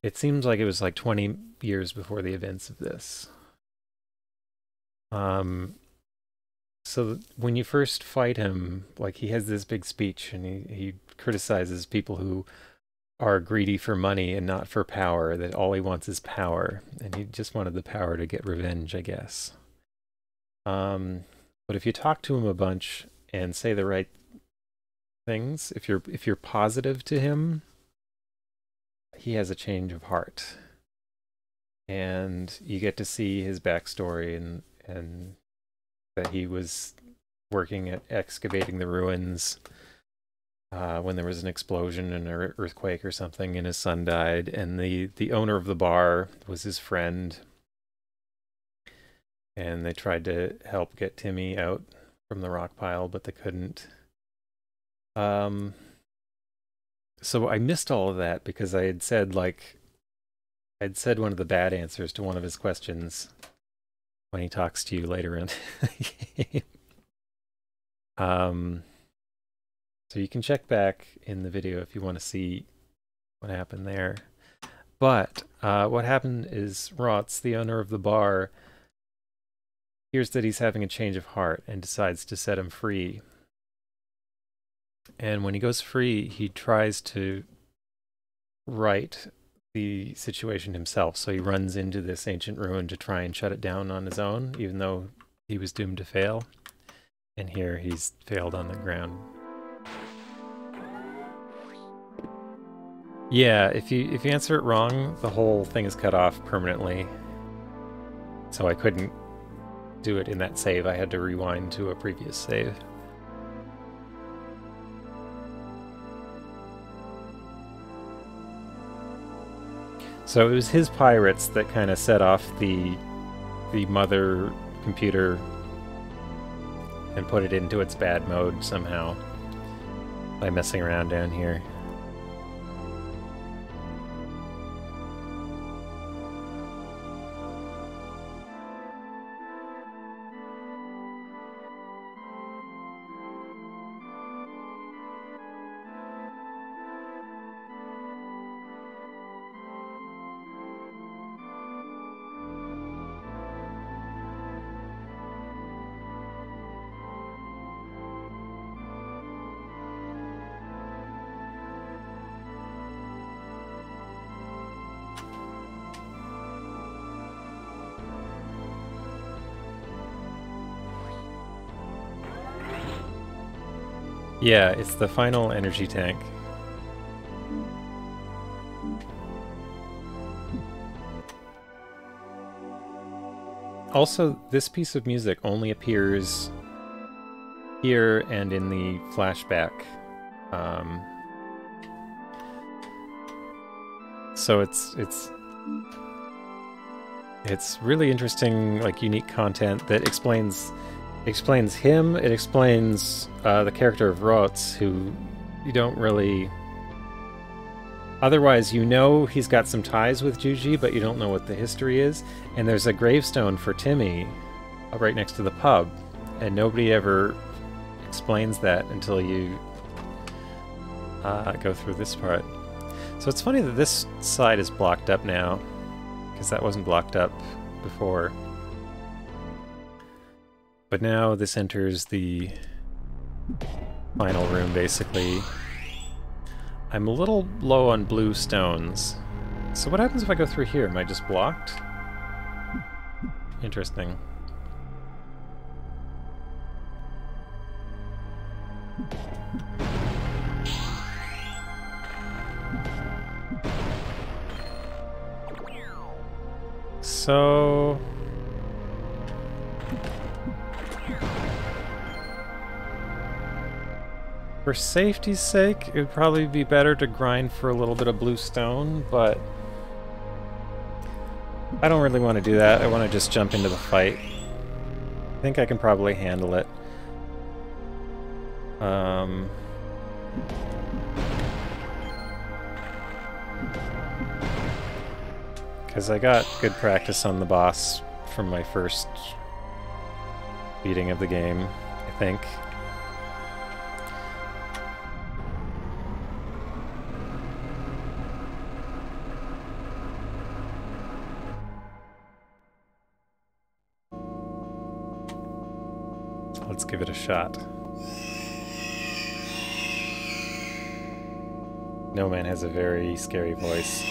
it seems like it was like 20 years before the events of this. So when you first fight him, like, he has this big speech, and he criticizes people who are greedy for money and not for power, that all he wants is power, and he just wanted the power to get revenge, I guess. But if you talk to him a bunch and say the right things, if you're positive to him, he has a change of heart, and you get to see his backstory, and that he was working at excavating the ruins when there was an explosion and an earthquake or something, and his son died, and the owner of the bar was his friend. and they tried to help get Timmy out from the rock pile, but they couldn't. So I missed all of that because I had said, like, I'd said one of the bad answers to one of his questions when he talks to you later in the game. So you can check back in the video if you want to see what happened there. But what happened is Rotz, the owner of the bar, hears that he's having a change of heart and decides to set him free. And when he goes free, he tries to right the situation himself. So he runs into this ancient ruin to try and shut it down on his own, even though he was doomed to fail. And here he's failed on the ground. Yeah, if you answer it wrong, the whole thing is cut off permanently. So I couldn't do it in that save. I had to rewind to a previous save. So it was his pirates that kind of set off the mother computer and put it into its bad mode somehow by messing around down here. Yeah, it's the final energy tank. Also, this piece of music only appears here and in the flashback. So it's really interesting, like, unique content that explains him. It explains the character of Rotz, who you don't really... Otherwise, you know he's got some ties with Juji, but you don't know what the history is. And there's a gravestone for Timmy right next to the pub, and nobody ever explains that until you go through this part. So it's funny that this side is blocked up now, because that wasn't blocked up before. But now this enters the final room, basically. I'm a little low on blue stones. So what happens if I go through here? Am I just blocked? Interesting. So... for safety's sake, it would probably be better to grind for a little bit of blue stone, but I don't really want to do that. I want to just jump into the fight. I think I can probably handle it. Because I got good practice on the boss from my first beating of the game, I think. Let's give it a shot. No Man has a very scary voice.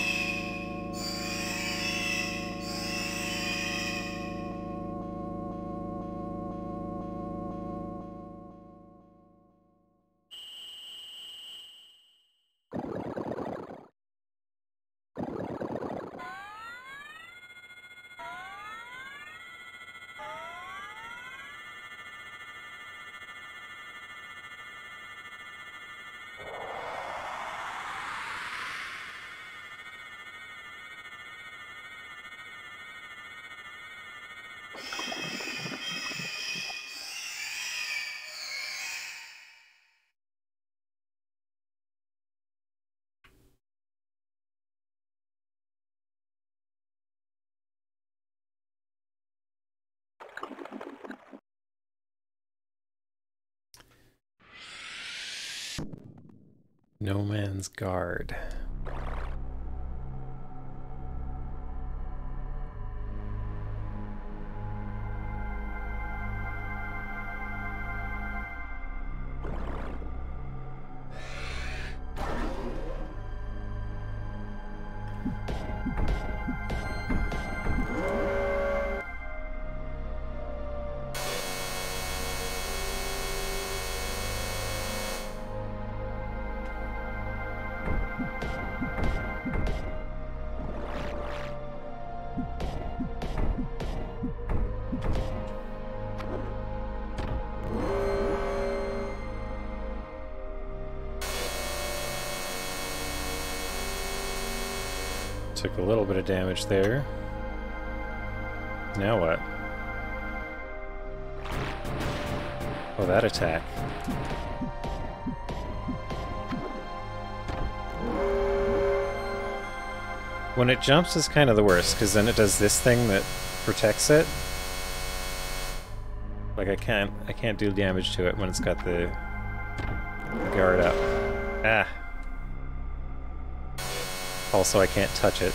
No Man's Guard. Took a little bit of damage there. Now what? Oh, that attack. When it jumps is kind of the worst, because then it does this thing that protects it. Like I can't do damage to it when it's got the guard up. Ah. Also, I can't touch it.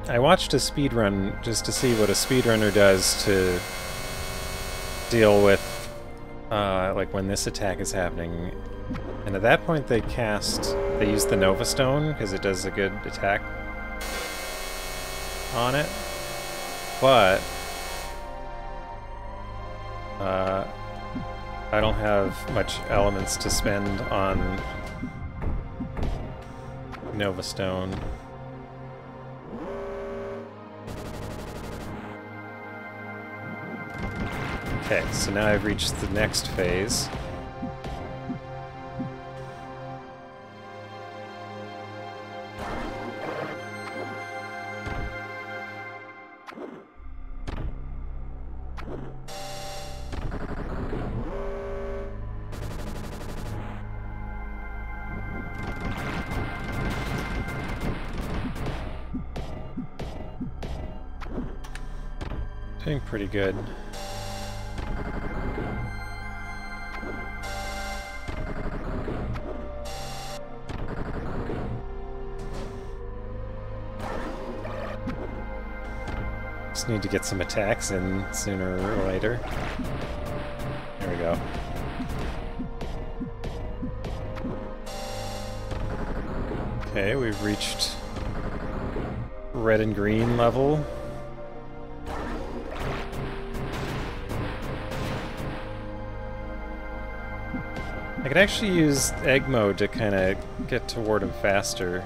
I watched a speedrun just to see what a speedrunner does to deal with like when this attack is happening, and at that point they use the Nova Stone because it does a good attack on it, but I don't have much elements to spend on Nova Stone. Okay, so now I've reached the next phase. Doing pretty good. Just need to get some attacks in sooner or later. There we go. Okay, we've reached red and green level. I could actually use egg mode to kind of get toward him faster.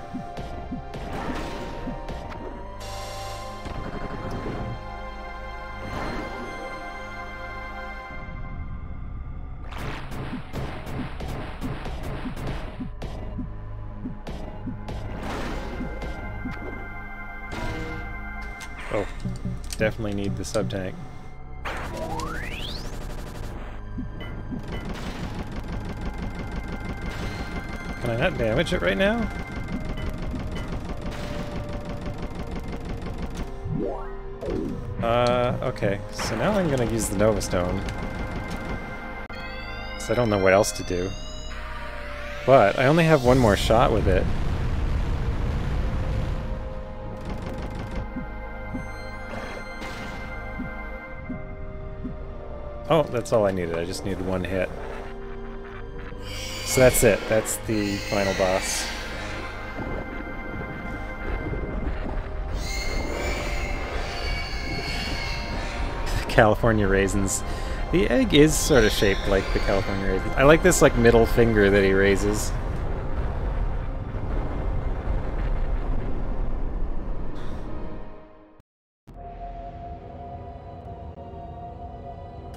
Oh, definitely need the subtank. Can I not damage it right now? Okay, so now I'm gonna use the Nova Stone. So I don't know what else to do. But I only have one more shot with it. Oh, that's all I needed. I just needed one hit. So that's it. That's the final boss. California raisins. The egg is sort of shaped like the California raisin. I like this like middle finger that he raises.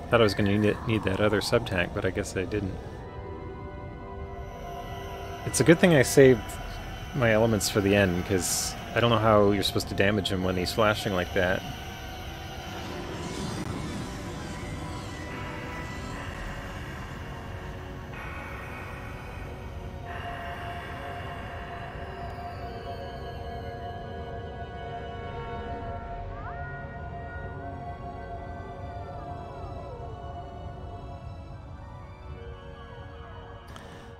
Thought I was going to need that other subtank, but I guess I didn't. It's a good thing I saved my elements for the end, because I don't know how you're supposed to damage him when he's flashing like that.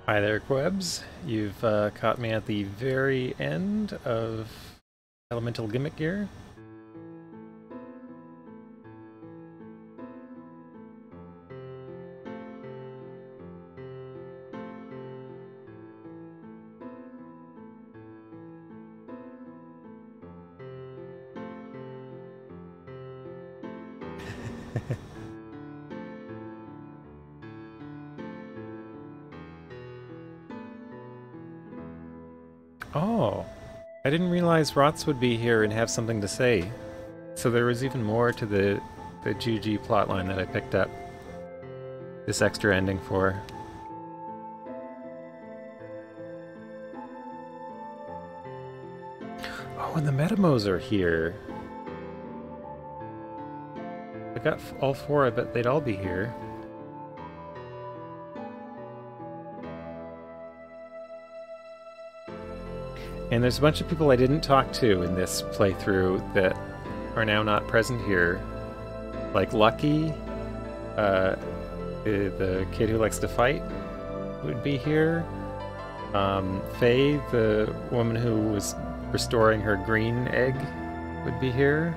Hi there, Quebs. You've caught me at the very end of Elemental Gimmick Gear. Oh, I didn't realize Rots would be here and have something to say. So there was even more to the Juji plotline that I picked up this extra ending for. Oh, and the metamos are here. I got all four, I bet they'd all be here. And there's a bunch of people I didn't talk to in this playthrough that are now not present here. Like Lucky, the kid who likes to fight, would be here. Faye, the woman who was restoring her green egg, would be here.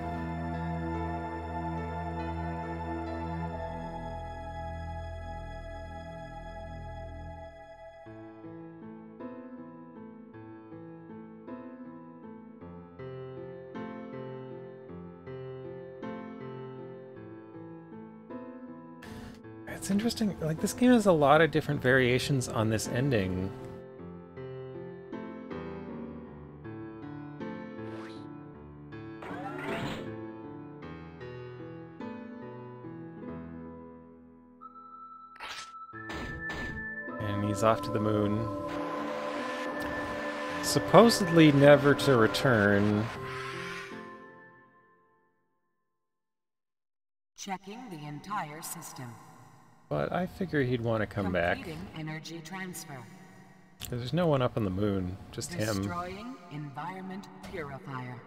It's interesting, like this game has a lot of different variations on this ending. And he's off to the moon. Supposedly never to return. Checking the entire system. But I figure he'd want to come back. Completing energy transfer. There's no one up on the moon, just him. Destroying environment purifier.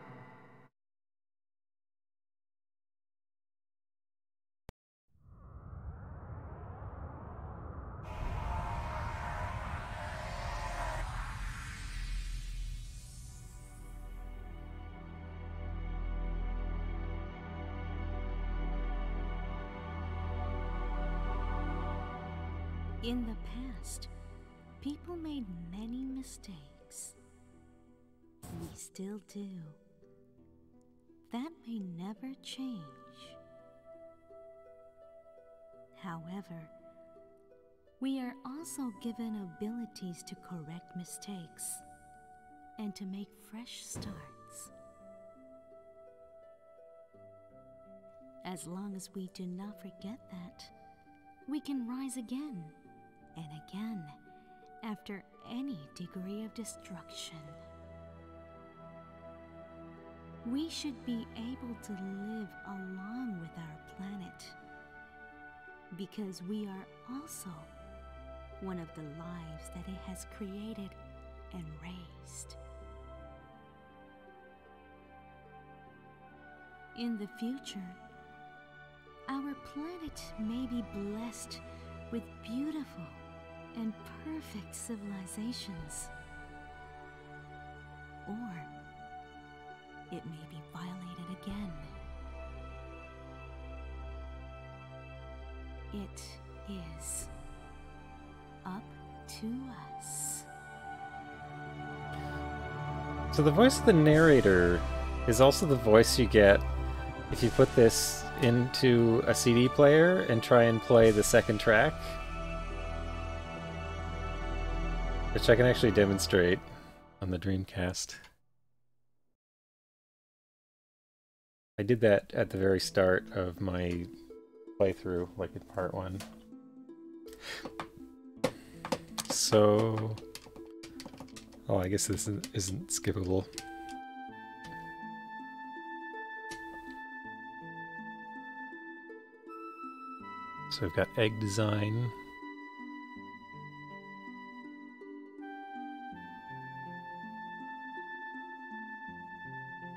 In the past, people made many mistakes. We still do. That may never change. However, we are also given abilities to correct mistakes and to make fresh starts. As long as we do not forget that, we can rise again and again after any degree of destruction. We should be able to live along with our planet because we are also one of the lives that it has created and raised. In the future, our planet may be blessed with beautiful and perfect civilizations. Or it may be violated again. It is up to us. So the voice of the narrator is also the voice you get if you put this into a CD player and try and play the second track, which I can actually demonstrate on the Dreamcast. I did that at the very start of my playthrough, like in part 1. So... oh, I guess this isn't skippable. So we've got egg design.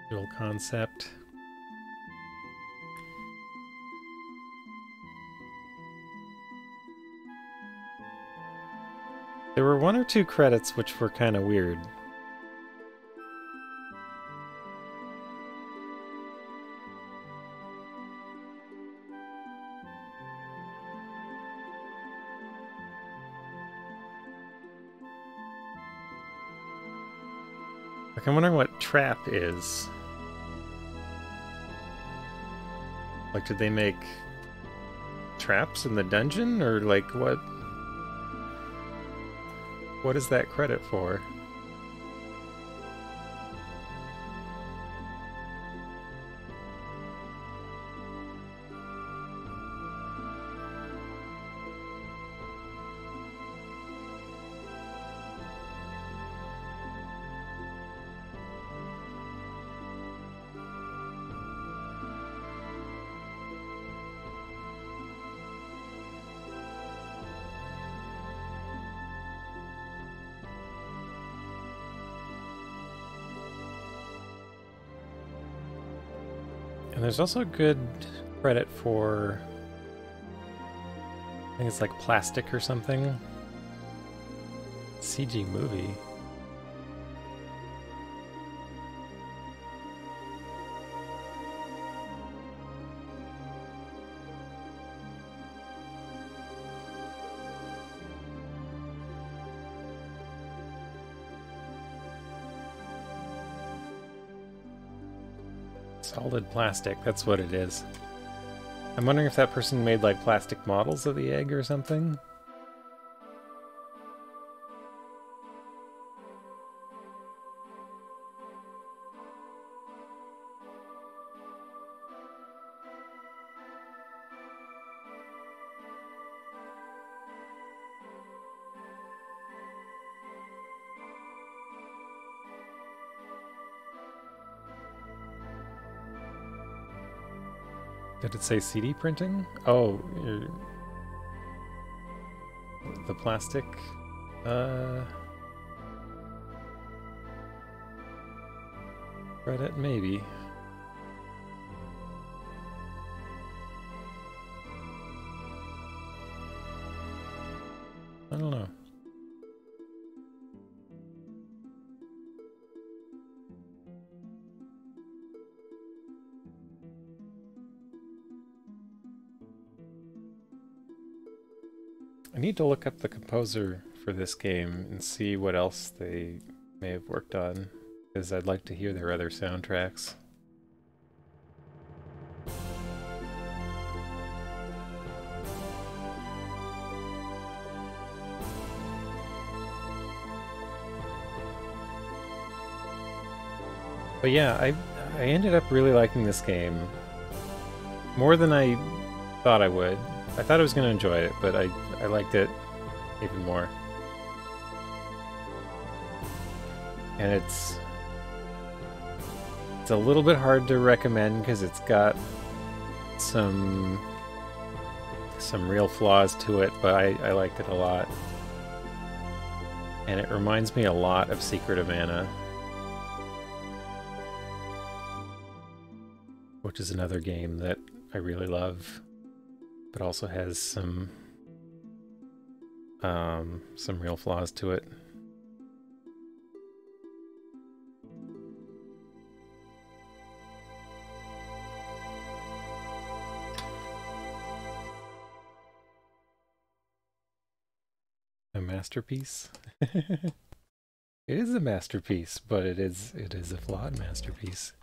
Dual concept. There were 1 or 2 credits which were kind of weird. Like, I'm wondering what trap is. Like, did they make traps in the dungeon, or like what? What is that credit for? And there's also good credit for, I think it's like plastic or something. CG movie. Solid plastic, that's what it is. I'm wondering if that person made like plastic models of the egg or something. Did it say CD printing? Oh, the plastic. Credit, maybe. I don't know. I need to look up the composer for this game and see what else they may have worked on, because I'd like to hear their other soundtracks. But yeah, I ended up really liking this game. More than I thought I would. I thought I was going to enjoy it, but I liked it even more. And it's a little bit hard to recommend because it's got some real flaws to it, but I liked it a lot. And it reminds me a lot of Secret of Mana, which is another game that I really love, but also has some real flaws to it. A masterpiece? It is a masterpiece, but it is a flawed masterpiece.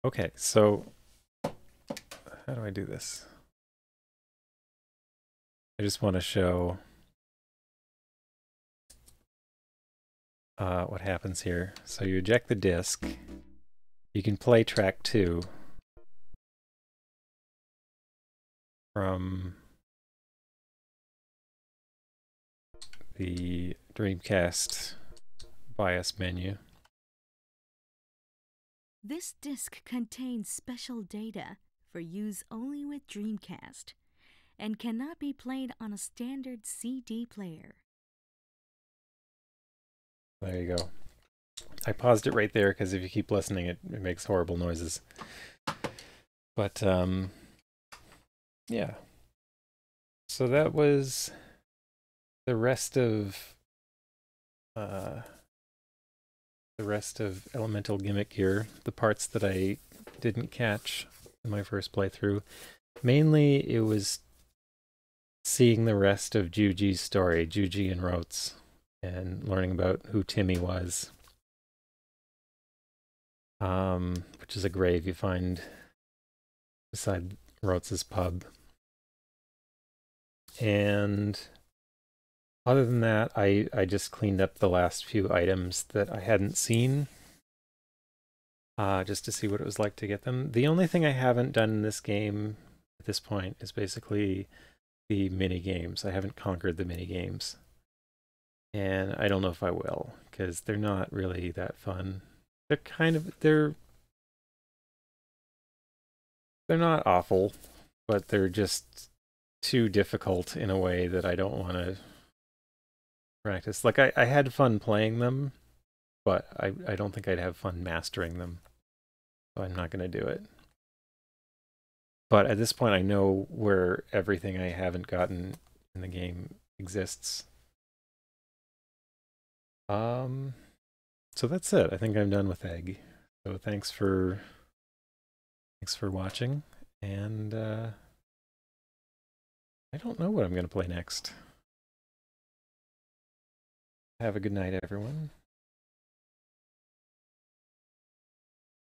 Okay, so how do I do this? I just want to show what happens here. So you eject the disc. You can play track 2 from the Dreamcast BIOS menu. This disc contains special data for use only with Dreamcast and cannot be played on a standard CD player. There you go. I paused it right there because if you keep listening, it makes horrible noises. But, yeah. So that was the rest of Elemental Gimmick Gear, the parts that I didn't catch in my first playthrough. Mainly it was seeing the rest of Juji's story, Juji and Rotes, and learning about who Timmy was. Which is a grave you find beside Rotes' pub. And other than that, I just cleaned up the last few items that I hadn't seen, just to see what it was like to get them. The only thing I haven't done in this game at this point is basically the minigames. I haven't conquered the minigames. And I don't know if I will, because they're not really that fun. They're kind of, they're not awful, but they're just too difficult in a way that I don't want to practice. Like, I had fun playing them, but I don't think I'd have fun mastering them. So I'm not going to do it. But at this point, I know where everything I haven't gotten in the game exists. So that's it. I think I'm done with E.G.G. So thanks for watching, and I don't know what I'm going to play next. Have a good night, everyone.